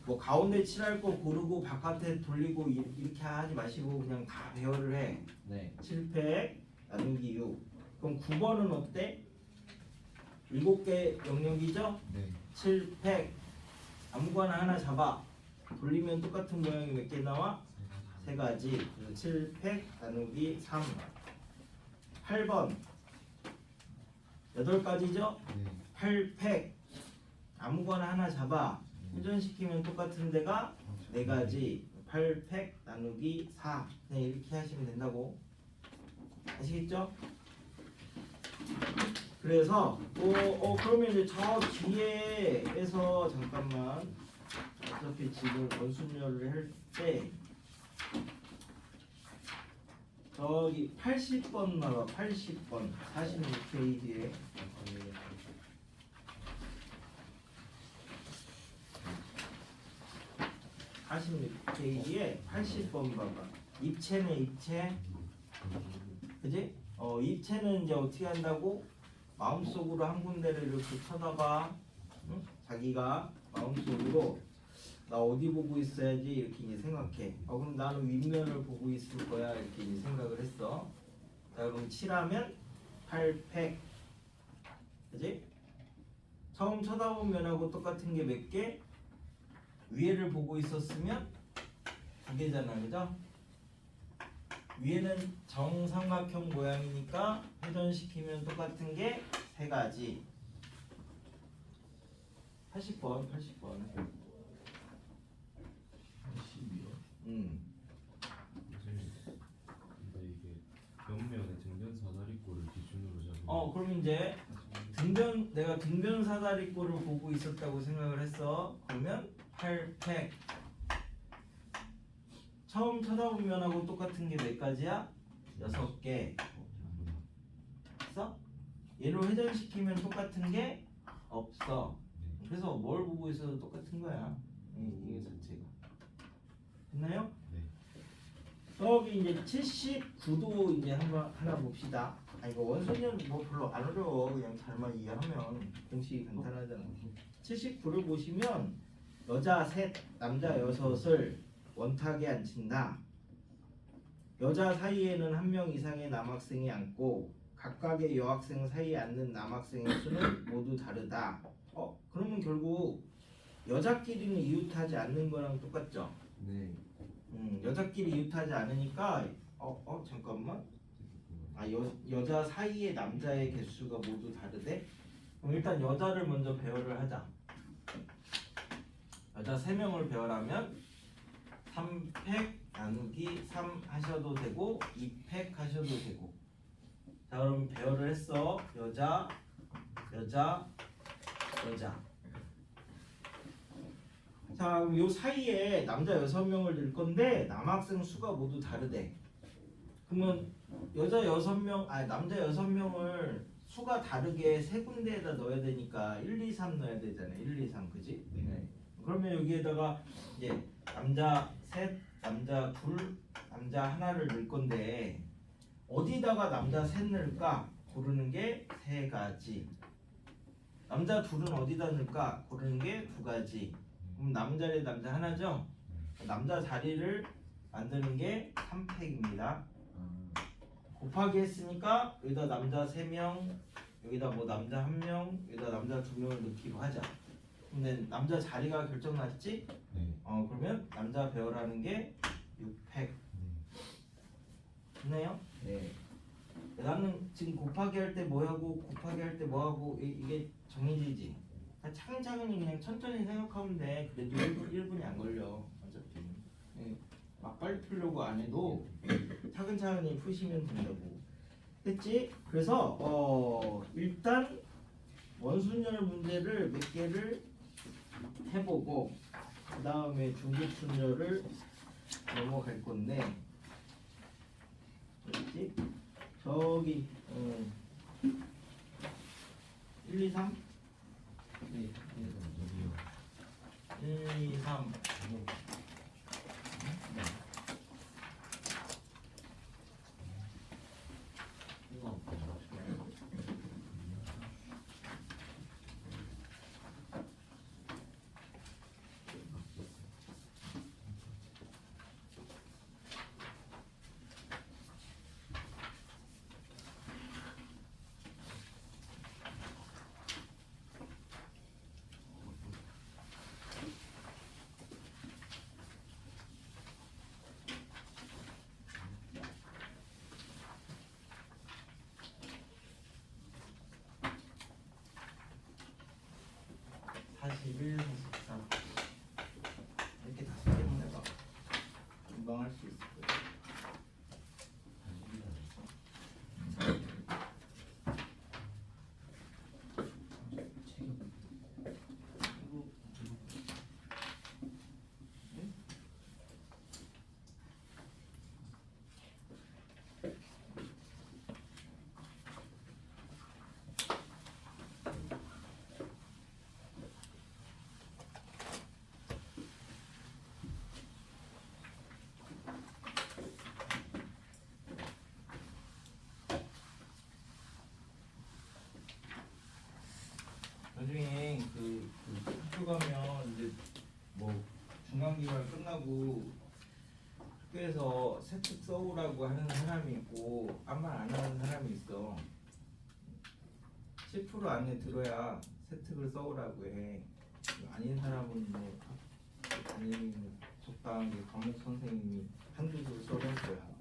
뭐 가운데 칠할 거 고르고 바깥에 돌리고 이렇게 하지 마시고 그냥 다 배열을 해. 네. 7팩 나누기 6. 그럼 9번은 어때? 7개 영역이죠? 네. 7팩 아무거나 하나 잡아. 돌리면 똑같은 모양이 몇 개 나와? 3가지. 그래서 7팩 나누기 3. 8번 8가지죠? 네. 8팩 아무거나 하나 잡아. 회전시키면 똑같은 데가 4가지. 8팩 나누기 4. 그냥 이렇게 하시면 된다고. 아시겠죠? 그래서 그러면 이제 저 뒤에에서 잠깐만 어차피 지금 원순열을 할 때 저기 80번 나와. 80번 46페이지에 46 페이지에 80번 봐봐. 입체네 입체. 그지? 입체는 이제 어떻게 한다고? 마음속으로 한 군데를 이렇게 쳐다봐. 응? 자기가 마음속으로 나 어디 보고 있어야지 이렇게 이제 생각해. 그럼 나는 윗면을 보고 있을 거야 이렇게 이제 생각을 했어. 자 그럼 7하면 8팩. 그지? 처음 쳐다본 면하고 똑같은 게 몇 개? 위에를 보고 있었으면 2개잖아, 그죠? 위에는 정삼각형 모양이니까 회전시키면 똑같은 게 3가지. 80번. 10이요? 근데 이게 옆면의 등변 사다리꼴을 기준으로 잡으면 그럼 이제 내가 등변 사다리꼴을 보고 있었다고 생각을 했어. 그러면 8팩. 처음 쳐다본 면하고 똑같은 게 몇 가지야? 6개. 있어? 얘를 회전시키면 똑같은 게 없어. 그래서 뭘 보고 있어도 똑같은 거야. 이게 자체가. 됐나요? 네. 저기 이제 79도 이제 한번 하나 봅시다. 이거 원소년 뭐 별로 안 어려워. 그냥 잘만 이해하면 공식이 간단하잖아. 79를 보시면 여자 셋, 남자 여섯을 원탁에 앉힌다. 여자 사이에는 한 명 이상의 남학생이 앉고 각각의 여학생 사이에 앉는 남학생의 수는 모두 다르다. 그러면 결국 여자끼리는 이웃하지 않는 거랑 똑같죠? 네. 여자끼리 이웃하지 않으니까 잠깐만. 여자 사이에 남자의 개수가 모두 다르대? 그럼 일단 여자를 먼저 배열을 하자. 여자 3명을 배열하면 3팩 나누기 3 하셔도 되고 2팩 하셔도 되고. 자 그럼 배열을 했어. 여자. 자 그럼 요 사이에 남자 6명을 넣을 건데 남학생 수가 모두 다르대. 그러면 남자 6명을 수가 다르게 세 군데에다 넣어야 되니까 1, 2, 3 넣어야 되잖아요. 1, 2, 3 그지? 네. 그러면 여기에다가 이제 남자 셋, 남자 둘, 남자 하나를 넣을 건데 어디다가 남자 셋 넣을까 고르는 게 3가지. 남자 둘은 어디다 넣을까 고르는 게 2가지. 그럼 남자에 남자 하나죠? 남자 자리를 만드는 게 3팩입니다. 곱하기 했으니까 여기다 남자 3명, 여기다 뭐 남자 1명, 여기다 남자 2명을 넣기로 하자. 근데 남자 자리가 결정났지? 네. 그러면 남자 배열하는 게 6팩. 됐나요? 네. 나는 지금 곱하기 할 때 뭐하고 곱하기 할 때 뭐하고 이게 정해지지? 차근차근히 그냥 천천히 생각하면 돼. 그래도 1분이 안 걸려. 어차피. 막 빨리 풀려고 안 해도 차근차근히 푸시면 된다고. 됐지? 그래서 일단 원순열 문제를 몇 개를 해보고 그 다음에 중급순열을 넘어갈 건데 그렇지? 저기 1, 2, 3? 네. 여기요. 1, 2, 3 이거41, 44 이렇게 5개만 해봐. 금방 할 수 있을 거야. 나중에 그 학교 가면 이제 뭐 중간기말 끝나고 학교에서 세특 써오라고 하는 사람이 있고 아무 말 안 하는 사람이 있어. 10% 안에 들어야 세특을 써오라고 해. 아닌 사람은 뭐 당연히 뭐 적당하게 과목 선생님이 한두 줄 써놓을 거야.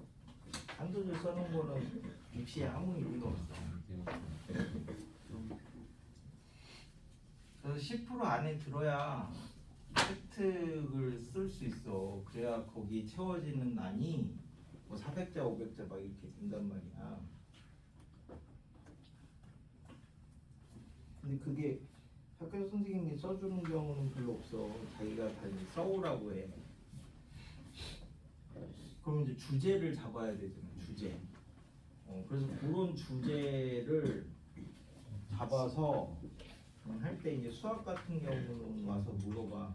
한두 줄 써놓은 거는 입시에 아무 의미가 없어. 그래서 10% 안에 들어야 혜택을 쓸 수 있어. 그래야 거기 채워지는 난이 뭐 400자, 500자 막 이렇게 된단 말이야. 근데 그게 학교 선생님이 써주는 경우는 별로 없어. 자기가 다 이제 써오라고 해. 그럼 이제 주제를 잡아야 되잖아. 주제. 그래서 그런 주제를 잡아서 할 때 이제 수학 같은 경우는 와서 물어봐.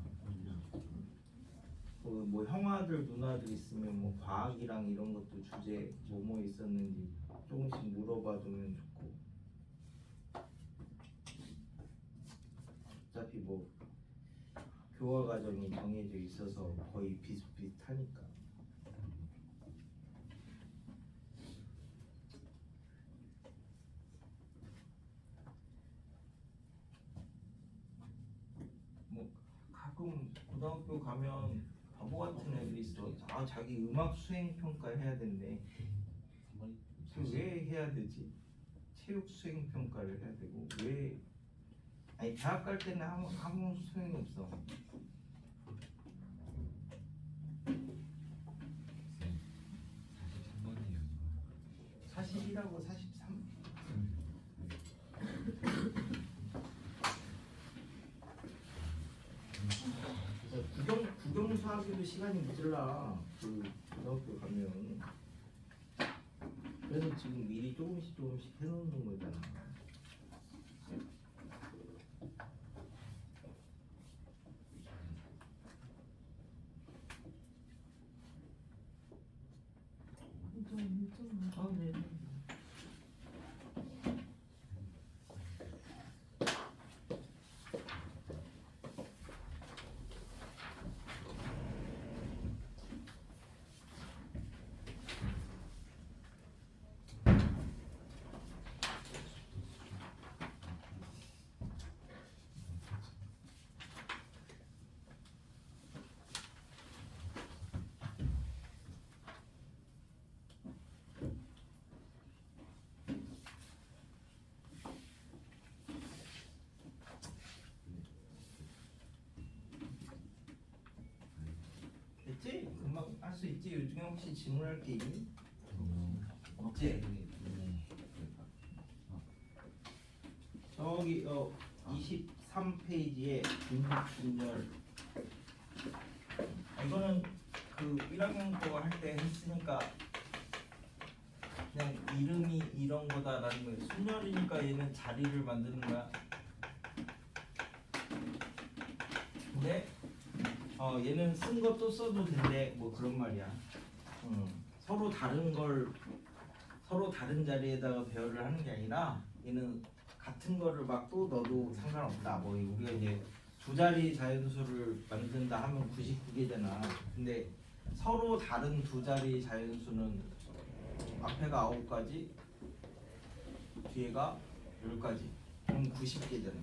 그 뭐 형아들 누나들 있으면 뭐 과학이랑 이런 것도 주제 뭐뭐 있었는지 조금씩 물어봐두면 좋고. 어차피 뭐 교과 과정이 정해져 있어서 거의 비슷비슷하니까. 뭐 가끔 고등학교 가면 바보 같은 애들이 있어. 아 자기 음악 수행 평가 해야 된대. 왜 해야 되지? 체육 수행 평가를 해야 되고 왜? 아니 대학 갈 때는 아무 소용이 없어. 쌤 41하고 43. 국영 수학에도 시간이 모자라. 그 고등학교 가면. 그래서 지금 미리 조금씩 해놓는 거잖아. 아, 네. 됐지? 금방 할 수 있지? 요즘에 혹시 질문할 게 있니? 없지? 저기 23페이지에 중립준열. 이거는 그 1학년 거 할 때 했으니까 그냥 이름이 이런 거다라는 거예요. 순열이니까 얘는 자리를 만드는 거야. 근데 얘는 쓴 거 또 써도 된대. 뭐 그런 말이야. 서로 다른 걸 서로 다른 자리에다가 배열을 하는 게 아니라 얘는 같은 거를 막 또 넣어도 상관없다. 뭐 우리가 이제 두 자리 자연수를 만든다 하면 99개잖아. 근데 서로 다른 두 자리 자연수는 앞에가 9가지, 뒤에가 10가지. 그럼 90개잖아.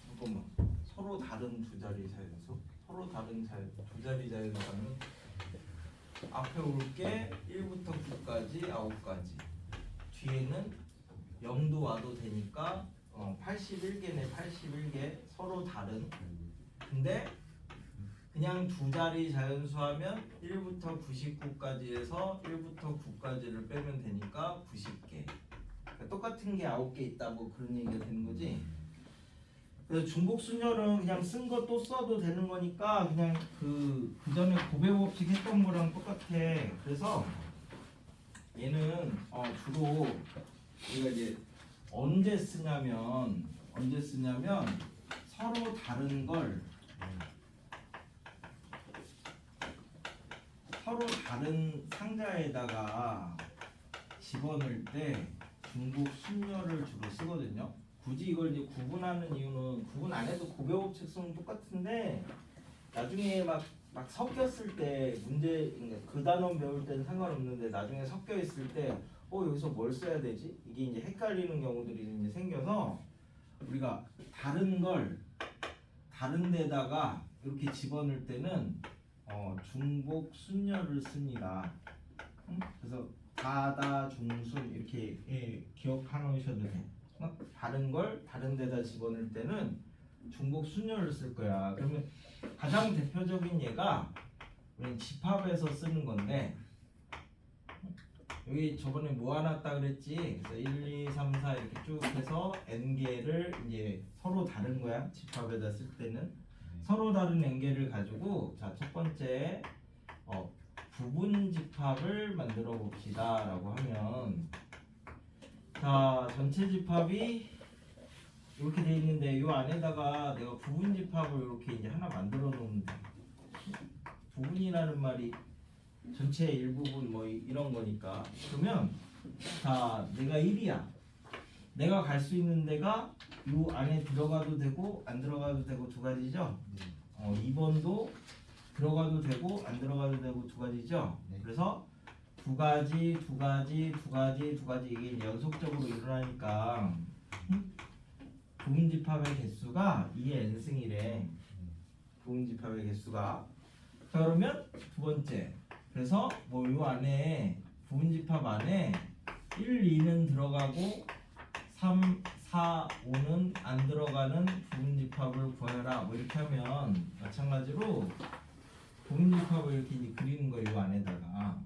잠깐만. 서로 다른 두 자리 자연수, 서로 다른 두 자리 자연수 하면 앞에 올 게 1부터 9까지 9가지. 뒤에는 0도 와도 되니까 81개네. 81개 서로 다른. 근데 그냥 두 자리 자연수 하면 1부터 99까지에서 1부터 9까지를 빼면 되니까 90개. 그러니까 똑같은 게 9개 있다. 뭐 그런 얘기가 되는 거지. 그래서 중복 순열은 그냥 쓴 거 또 써도 되는 거니까 그냥 그 전에 고배 법칙 했던 거랑 똑같아. 그래서 얘는 주로 우리가 이제 언제 쓰냐면 서로 다른 걸 서로 다른 상자에다가 집어넣을 때 중복 순열을 주로 쓰거든요. 굳이 이걸 이제 구분하는 이유는 구분 안 해도 고배법 책성은 똑같은데 나중에 막 섞였을 때 문제 그러니까 그 단원 배울 때는 상관없는데 나중에 섞여 있을 때 여기서 뭘 써야 되지? 이게 이제 헷갈리는 경우들이 이제 생겨서 우리가 다른 걸 다른 데다가 이렇게 집어넣을 때는 중복 순열을 씁니다. 그래서 다다 중순 이렇게 기억해 놓으셔도 돼. 다른 걸 다른 데다 집어넣을 때는 중복 순열을 쓸 거야. 그러면 가장 대표적인 예가 우리 집합에서 쓰는 건데 여기 저번에 모아놨다 그랬지. 그래서 1, 2, 3, 4 이렇게 쭉 해서 n개를 이제 서로 다른 거야. 집합에다 쓸 때는 서로 다른 n개를 가지고 자, 첫 번째 부분 집합을 만들어 봅시다라고 하면 자, 전체 집합이 이렇게 돼 있는데 이 안에다가 내가 부분 집합을 이렇게 이제 하나 만들어 놓으면 돼. 부분이라는 말이 전체의 일부분 뭐 이런 거니까. 그러면 자, 내가 1이야. 내가 갈 수 있는 데가 이 안에 들어가도 되고 안 들어가도 되고 두 가지죠. 2번도 들어가도 되고 안 들어가도 되고 두 가지죠. 네. 그래서 두 가지 이게 이제 연속적으로 일어나니까 부분 집합의 개수가 2의 n승이래. 부분 집합의 개수가. 자, 그러면 두 번째. 그래서 뭐 요 안에 부분 집합 안에 1, 2는 들어가고 3, 4, 5는 안 들어가는 부분 집합을 구하라. 뭐 이렇게 하면 마찬가지로 부분 집합을 이렇게 이제 그리는 거예요. 요 안에다가.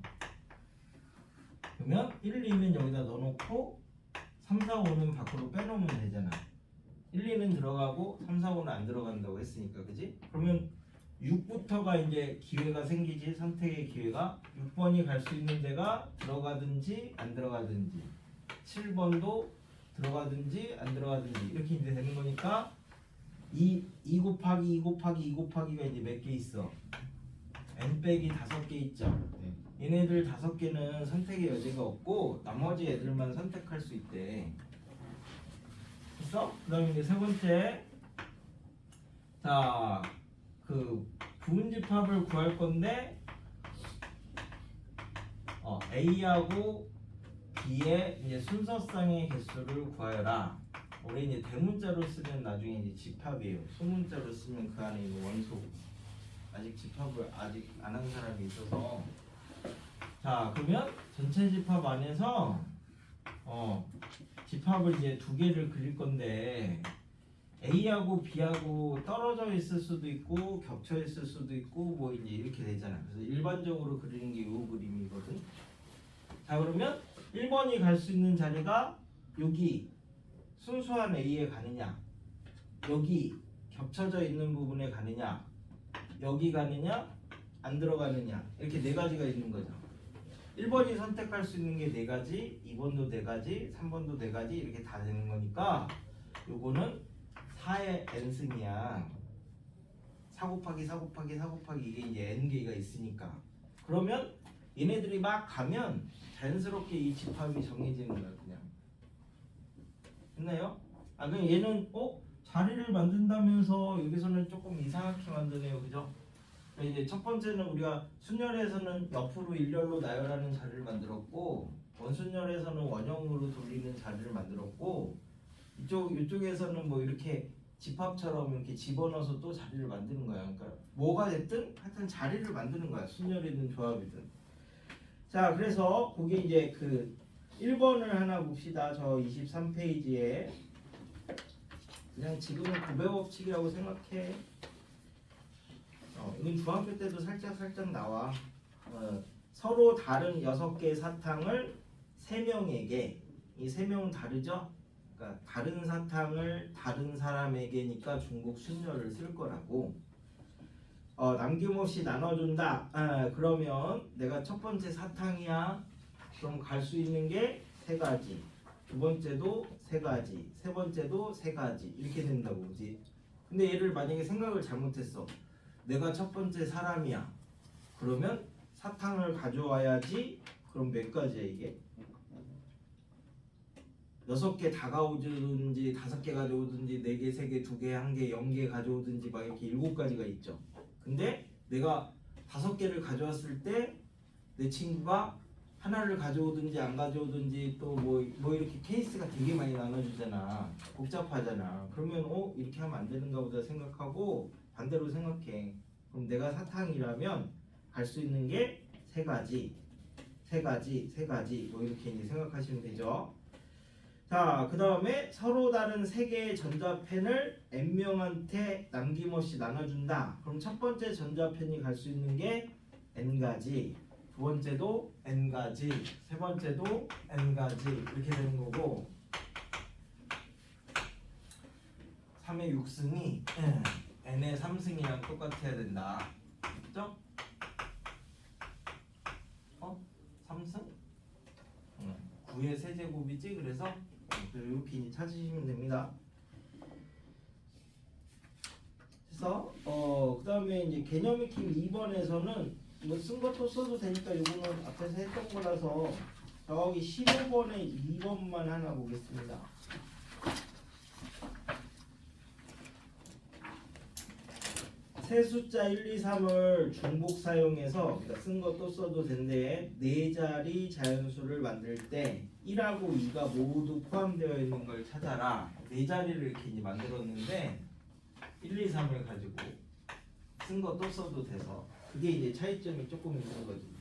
그러면 1, 2는 여기다 넣어놓고 3, 4, 5는 밖으로 빼놓으면 되잖아. 1, 2는 들어가고 3, 4, 5는 안 들어간다고 했으니까, 그지? 그러면 6부터가 이제 기회가 생기지. 선택의 기회가 6번이 갈 수 있는 데가 들어가든지 안 들어가든지 7번도 들어가든지 안 들어가든지 이렇게 이제 되는 거니까 2 곱하기 2 곱하기 2 곱하기가 이제 몇 개 있어? n 빼기 5개 있죠. 네. 얘네들 5개는 선택의 여지가 없고 나머지 애들만 선택할 수 있대. 됐어? 그 다음에 이제 세 번째. 자, 그 부분 집합을 구할 건데 A하고 B의 이제 순서쌍의 개수를 구하여라. 우리 이제 대문자로 쓰면 나중에 이제 집합이에요. 소문자로 쓰면 그 안에 있는 원소. 아직 집합을 아직 안 한 사람이 있어서. 자, 그러면 전체 집합 안에서 집합을 이제 두 개를 그릴 건데 A하고 B하고 떨어져 있을 수도 있고 겹쳐 있을 수도 있고 뭐 이제 이렇게 되잖아. 그래서 일반적으로 그리는 게 이 그림이거든. 자, 그러면 1번이 갈 수 있는 자리가 여기 순수한 A에 가느냐, 여기 겹쳐져 있는 부분에 가느냐, 여기 가느냐, 안 들어가느냐, 이렇게 네 가지가 있는 거죠. 1번이 선택할 수 있는 게 네 가지, 2번도 네 가지, 3번도 네 가지 이렇게 다 되는 거니까 요거는 4의 n승이야. 4 곱하기 4 곱하기 4 곱하기 이게 이제 n개가 있으니까. 그러면 얘네들이 막 가면 자연스럽게 이 집합이 정해지는 거야. 그냥 됐나요? 그냥 얘는 자리를 만든다면서 여기서는 조금 이상하게 만드네요. 그죠? 이제 첫 번째는 우리가 순열에서는 옆으로 일렬로 나열하는 자리를 만들었고 원순열에서는 원형으로 돌리는 자리를 만들었고 이쪽에서는 뭐 이렇게 집합처럼 이렇게 집어넣어서 또 자리를 만드는 거야. 그러니까 뭐가 됐든 하여튼 자리를 만드는 거야. 순열이든 조합이든. 자, 그래서 거기 이제 그 1번을 하나 봅시다. 저 23페이지에 그냥 지금은 구배법칙이라고 생각해. 이건 중학교 때도 살짝 나와. 서로 다른 6개의 사탕을 3명에게, 이 3명은 다르죠? 그러니까 다른 사탕을 다른 사람에게니까 중복 순열을 쓸 거라고. 남김없이 나눠준다. 그러면 내가 첫 번째 사탕이야. 그럼 갈 수 있는 게 3가지. 두 번째도 3가지. 세 번째도 3가지. 이렇게 된다고, 그지? 근데 얘를 만약에 생각을 잘못했어. 내가 첫 번째 사람이야. 그러면 사탕을 가져와야지. 그럼 몇 가지야 이게? 6개 다 가져오든지 5개 가져오든지 4개, 3개, 2개, 1개, 0개 가져오든지 막 이렇게 7가지가 있죠. 근데 내가 5개를 가져왔을 때 내 친구가 하나를 가져오든지 안 가져오든지 또 뭐 이렇게 케이스가 되게 많이 나눠주잖아. 복잡하잖아. 그러면 이렇게 하면 안 되는가 보다 생각하고 반대로 생각해. 그럼 내가 사탕이라면 갈 수 있는 게 3가지 뭐 이렇게 이제 생각하시면 되죠. 자, 그 다음에 서로 다른 3개의 전자펜을 n명한테 남김없이 나눠준다. 그럼 첫 번째 전자펜이 갈 수 있는 게 n가지, 두 번째도 n가지, 세 번째도 n가지 이렇게 되는 거고 3의 6승이 n의 3승이랑 똑같아야 된다. 그죠? 3승? 9의 세제곱이지. 그래서 이렇게 이제 찾으시면 됩니다. 그래서 그 다음에 이제 개념 익힘 2번에서는 이거 쓴 것도 써도 되니까 이거는 앞에서 했던 거라서 저기 15번에 2번만 하나 보겠습니다. 세 숫자 1, 2, 3을 중복 사용해서 그러니까 쓴 것도 써도 된대. 4자리 자연수를 만들 때 1하고 2가 모두 포함되어 있는 걸 찾아라. 4자리를 이렇게 이제 만들었는데 1, 2, 3을 가지고 쓴 것도 써도 돼서 그게 이제 차이점이 조금 있는 거지.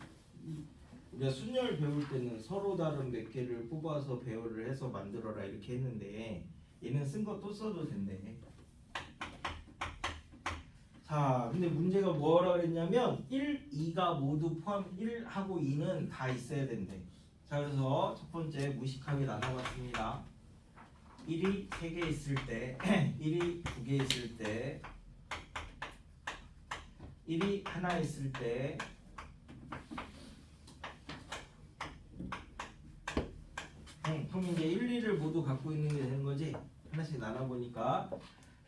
우리가 순열 배울 때는 서로 다른 몇 개를 뽑아서 배열을 해서 만들어라 이렇게 했는데 얘는 쓴 것도 써도 된대. 자, 근데 문제가 뭐라 그랬냐면 1, 2가 모두 포함 1하고 2는 다 있어야 된대. 자, 그래서 첫 번째 무식하게 나눠봤습니다. 1이 3개 있을 때 1이 2개 있을 때 1이 하나 있을 때 그럼 이제 1, 2를 모두 갖고 있는 게 되는 거지. 하나씩 나눠보니까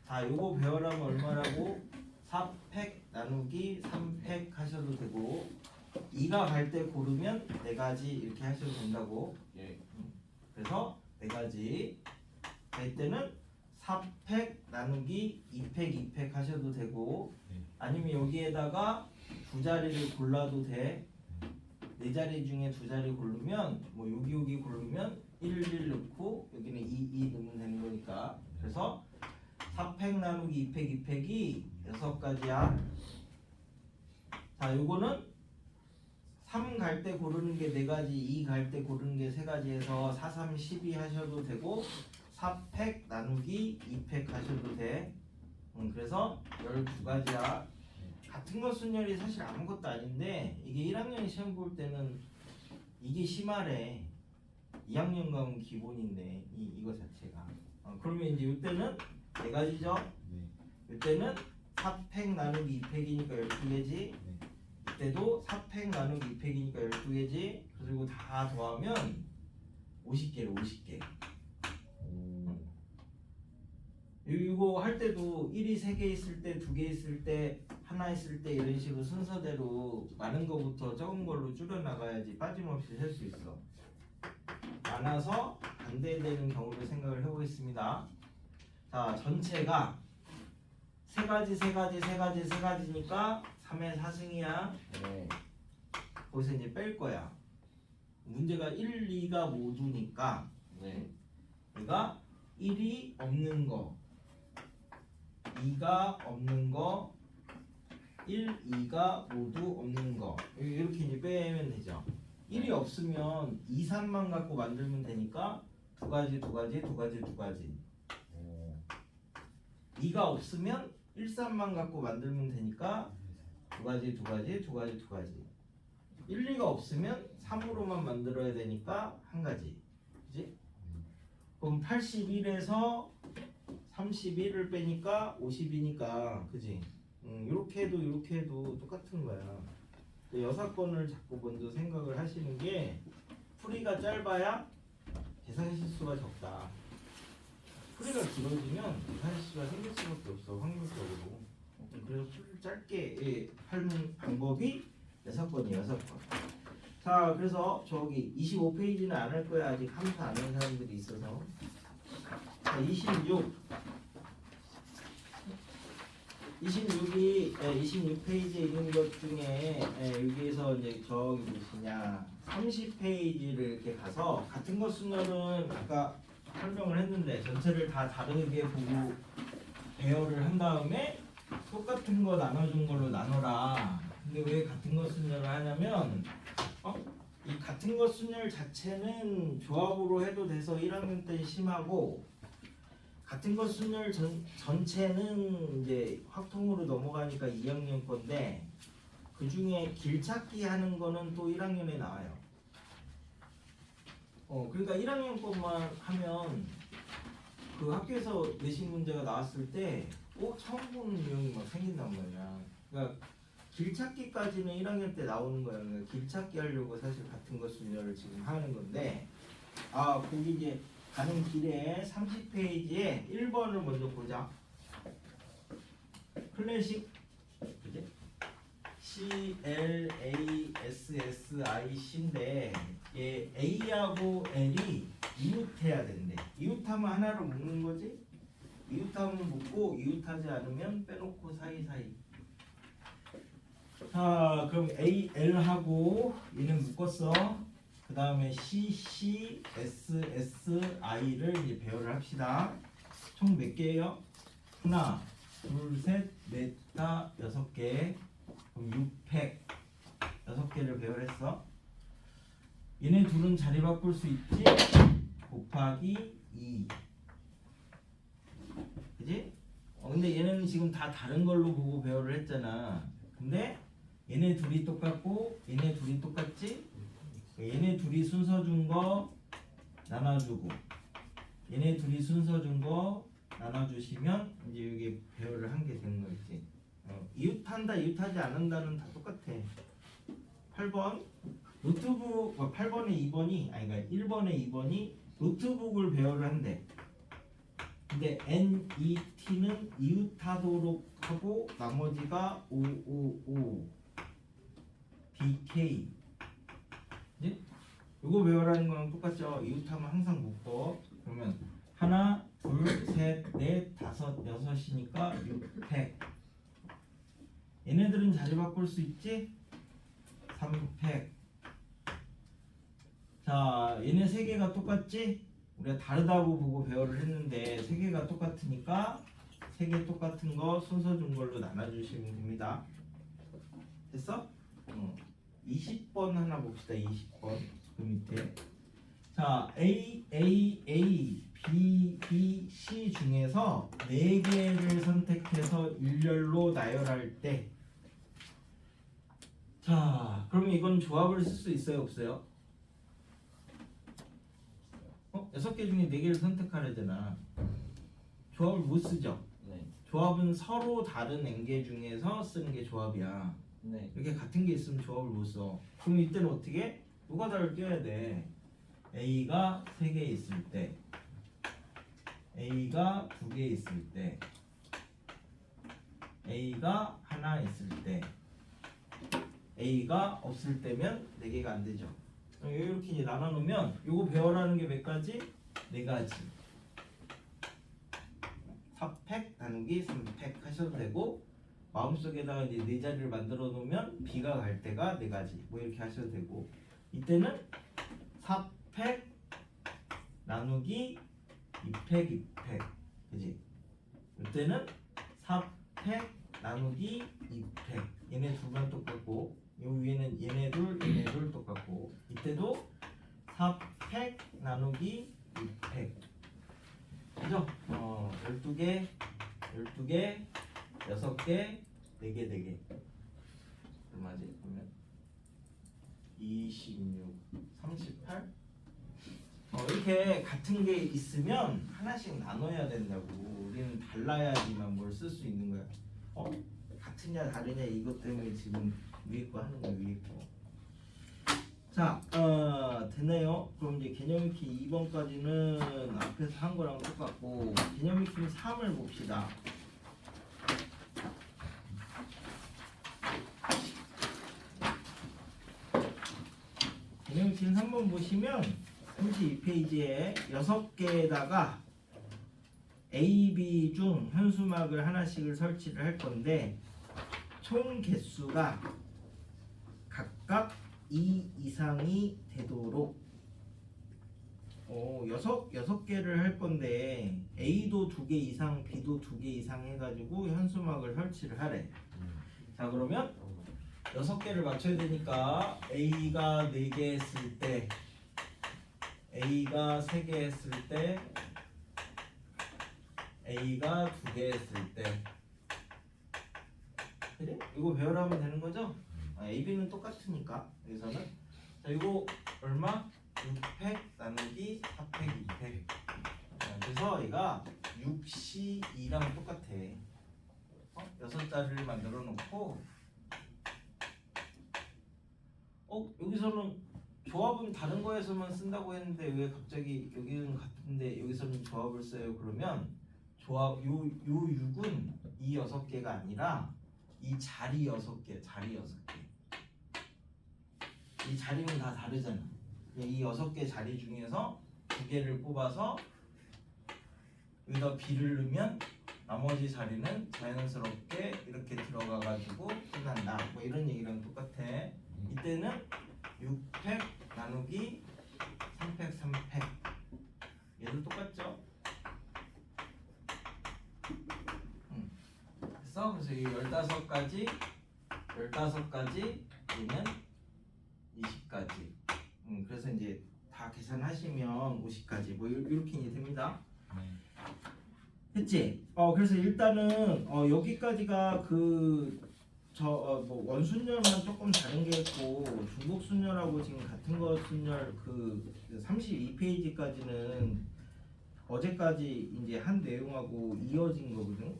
자, 요거 배열하면 얼마라고? 4팩 나누기 3팩 하셔도 되고 2가 갈 때 고르면 4가지 이렇게 하셔도 된다고. 예. 그래서 4가지 갈 때는 4팩 나누기 2팩 2팩 하셔도 되고 아니면 여기에다가 2자리를 골라도 돼. 4자리 중에 2자리 고르면 뭐 여기 고르면 1 넣고 여기는 2 넣으면 되는 거니까. 그래서 4팩 나누기 2팩 2팩이 6가지야. 자, 요거는 3 갈 때 고르는 게 4가지, 2 갈 때 고르는 게 3가지 해서 4, 3, 12 하셔도 되고 4팩 나누기 2팩 하셔도 돼. 그래서 12가지야. 같은 거 순열이 사실 아무것도 아닌데 이게 1학년 시험 볼 때는 이게 심하래. 2학년 가면 기본인데 이거 자체가. 그러면 이제 이때는 4가지죠. 이때는 4팩 나누기 2팩이니까 12개지. 이때도 4팩 나누기 2팩이니까 12개지. 그리고 다 더하면 50개를 50개. 이거 할 때도 1이 3개 있을 때, 2개 있을 때, 하나 있을 때 이런 식으로 순서대로 많은 거부터 적은 걸로 줄여 나가야지 빠짐없이 셀 수 있어. 많아서 반대되는 경우를 생각을 해보겠습니다. 자, 전체가 3가지니까 3의 4승이야. 네. 거기서 이제 뺄 거야. 문제가 1, 2가 모두니까 네. 얘가 1이 없는 거, 2가 없는 거, 1, 2가 모두 없는 거 이렇게 이제 빼면 되죠. 1이 없으면 2, 3만 갖고 만들면 되니까 2가지 2가 없으면 1, 3만 갖고 만들면 되니까 2가지 1, 2가 없으면 3으로만 만들어야 되니까 1가지. 그지? 그럼 81에서 31을 빼니까 50이니까 그지? 이렇게 해도 똑같은 거야. 6건을 자꾸 먼저 생각을 하시는 게 풀이가 짧아야 계산 실수가 적다. 풀이가 길어지면 계산 실수가 생길 수밖에 없어, 확률적으로. 그래서 풀을 짧게 하는 방법이 6건이에요, 6건. 자, 그래서 저기 25페이지는 안 할 거야. 아직 함수 안 한 사람들이 있어서. 자, 26페이지에 있는 것 중에 여기에서 이제 저기 무엇이냐 30페이지를 이렇게 가서 같은 거 순열은 아까 설명을 했는데 전체를 다 다르게 보고 배열을 한 다음에 똑같은 거 나눠준 걸로 나눠라. 근데 왜 같은 거 순열을 하냐면 이 같은 거 순열 자체는 조합으로 해도 돼서 1학년 때 심하고 같은 거 순열 전체는 이제 확통으로 넘어가니까 2학년 건데 그 중에 길찾기 하는 거는 또 1학년에 나와요. 그러니까 1학년 것만 하면 그 학교에서 내신 문제가 나왔을 때 처음 보는 유형이 막 생긴단 말이야. 그러니까 길찾기까지는 1학년 때 나오는 거야. 그러니까 길찾기 하려고 사실 같은 거 순열을 지금 하는 건데 거기 이제 가는 길에 30페이지에 1번을 먼저 보자. 클래식 그지? CLASSIC인데 얘 A하고 L이 이웃해야 된대. 이웃하면 하나로 묶는 거지? 이웃하면 묶고 이웃하지 않으면 빼놓고 사이사이. 자, 그럼 A, L하고 얘는 묶었어. 그 다음에 C, C, S, S, I를 이제 배열을 합시다. 총 몇 개예요? 하나, 둘, 셋, 넷, 다, 6개. 그럼 6팩 6개를 배열했어. 얘네 둘은 자리 바꿀 수 있지? 곱하기 2. 그지? 근데 얘네는 지금 다 다른 걸로 보고 배열을 했잖아. 근데 얘네 둘이 똑같고 얘네 둘이 똑같지? 얘네 둘이 순서 준 거 나눠주고 얘네 둘이 순서 준 거 나눠주시면 이제 여기 배열을 한 게 되는 거 있지. 이웃한다 이웃하지 않는다는 다 똑같아. 8번 노트북 8번에 2번이 그러니까 1번에 2번이 노트북을 배열을 한대. 근데 NET는 이웃하도록 하고 나머지가 555 DK. 예? 이거 배열하는 거랑 똑같죠. 이웃하면 항상 묶어. 그러면 하나, 둘, 셋, 넷, 다섯, 6이니까 6팩. 얘네들은 자리 바꿀 수 있지? 3팩. 자, 얘네 3개가 똑같지? 우리가 다르다고 보고 배열을 했는데 3개가 똑같으니까 3개 똑같은 거 순서 준 걸로 나눠주시면 됩니다. 됐어? 20번 하나 봅시다. 20번 그 밑에. 자, A, A, A, B, B, C 중에서 4개를 선택해서 일렬로 나열할 때 자, 그러면 이건 조합을 쓸 수 있어요? 없어요? 6개 중에 4개를 선택하려잖아. 조합을 못 쓰죠? 네. 조합은 서로 다른 n개 중에서 쓰는 게 조합이야. 네. 이렇게 같은 게 있으면 조합을 못 써. 그럼 이때는 어떻게? 노가다를 껴야 돼. A가 3개 있을 때 A가 2개 있을 때 A가 하나 있을 때 A가 없을 때면 4개가 안 되죠. 이렇게 이제 나눠놓으면 요거 배열하는 게 몇 가지? 4가지. 4팩 나누기 3팩 하셔도 되고 마음속에다가 이제 4자리를 만들어 놓으면 B가 갈 때가 4가지 뭐 이렇게 하셔도 되고 이때는 4팩 나누기 2팩 2팩 그지? 이때는 4팩 나누기 2팩 얘네 둘만 똑같고 요 위에는 얘네 둘 똑같고 이때도 4팩 나누기 2팩 그죠? 12개 6개 4개 얼마지? 그러면 26 38 이렇게 같은 게 있으면 하나씩 나눠야 된다고. 우리는 달라야지만 뭘 쓸 수 있는 거야. 같으냐 다르냐 이것 때문에 지금 위에 거 하는 거야. 위에 거. 자, 됐네요. 그럼 이제 개념 익히 2번까지는 앞에서 한 거랑 똑같고 개념 익히 3을 봅시다. 지금 한번 보시면 32페이지에 6개에다가 A, B 중 현수막을 하나씩을 설치를 할 건데 총 개수가 각각 2 이상이 되도록 여섯 개를 할 건데 A도 2개 이상, B도 2개 이상 해가지고 현수막을 설치를 하래. 자 그러면 6개를 맞춰야 되니까 A가 4개 했을 때 A가 3개 했을 때 A가 2개 했을 때 그래? 이거 배열하면 되는 거죠? A, B는 똑같으니까 여기서는 자 이거 얼마? 6팩 나누기 4팩 2팩 그래서 얘가 6C2랑 똑같아 6자리를 만들어 놓고 여기서는 조합은 다른 거에서만 쓴다고 했는데 왜 갑자기 여기는 같은데 여기서는 조합을 써요? 그러면 조합 요 6은 이 6개가 아니라 이 자리 6개 자리 6개 이 자리는 다 다르잖아. 이 6개 자리 중에서 2개를 뽑아서 여기다 B를 넣으면 나머지 자리는 자연스럽게 이렇게 들어가 가지고 끝난다 뭐 이런 얘기랑 똑같아. 이때는 6팩 나누기 3팩 3팩 얘도 똑같죠? 그래서 이 15가지 얘는 20가지 그래서 이제 다 계산하시면 50가지 뭐 이렇게 이제 됩니다. 했지? 그래서 일단은 여기까지가 뭐 원순열만 조금 다른 게 있고 중복 순열하고 지금 같은 거 순열 32페이지까지는 어제까지 이제 한 내용하고 이어진 거거든.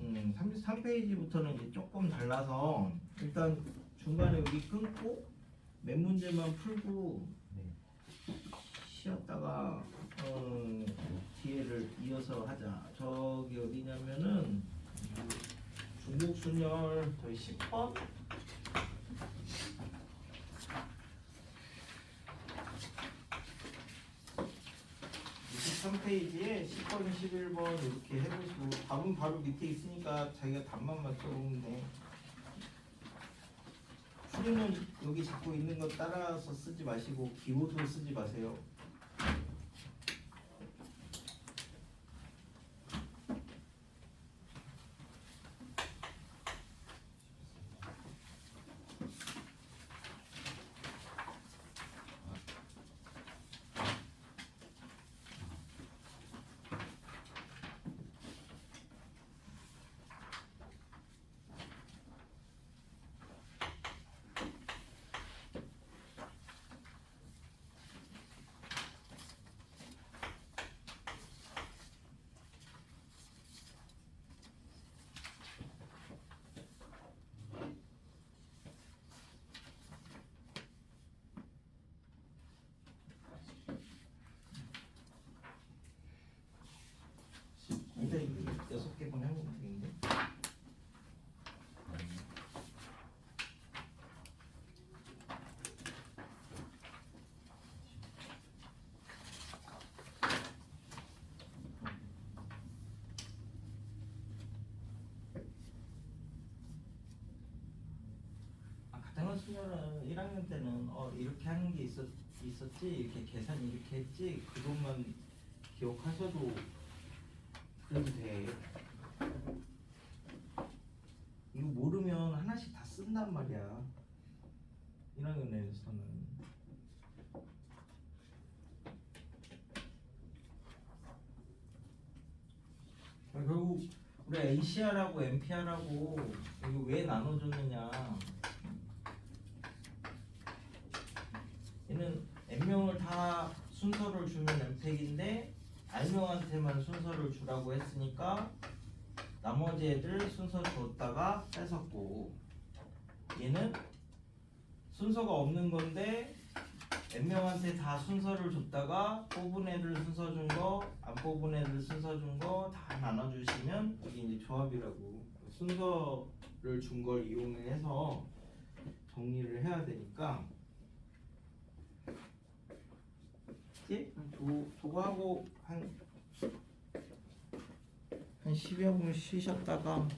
33페이지부터는 이제 조금 달라서 일단 중간에 여기 끊고 맨 문제만 풀고 쉬었다가 뒤에를 이어서 하자. 저기 어디냐면은 중복 순열 저희 10번 23페이지에 10번, 11번 이렇게 해보시고 답은 바로 밑에 있으니까 자기가 답만 맞춰보면 돼. 풀이는 여기 잡고 있는 거 따라서 쓰지 마시고 기호도 쓰지 마세요. 일단 이거 6개만 해보면 되겠는데. 가정한 수녀는 1학년 때는 이렇게 하는 게 있었지 이렇게 계산 이렇게 했지 그것만 기억하셔도 그래도 돼. 이거 모르면 하나씩 다 쓴단 말이야 1학년에서는. 결국 우리 ACR하고 MPR하고 이거 왜 나눠줬느냐, 얘는 N명을 다 순서를 주면 N팩인데 R명한테만 순서를 주라고 했으니까 나머지 애들 순서 줬다가 뺏었고, 얘는 순서가 없는 건데 N명한테 다 순서를 줬다가 뽑은 애들 순서 준 거, 안 뽑은 애들 순서 준 거 다 나눠주시면 이게 이제 조합이라고. 순서를 준 걸 이용해서 정리를 해야 되니까 아시지? 저거 하고 한 10여 분 쉬셨다가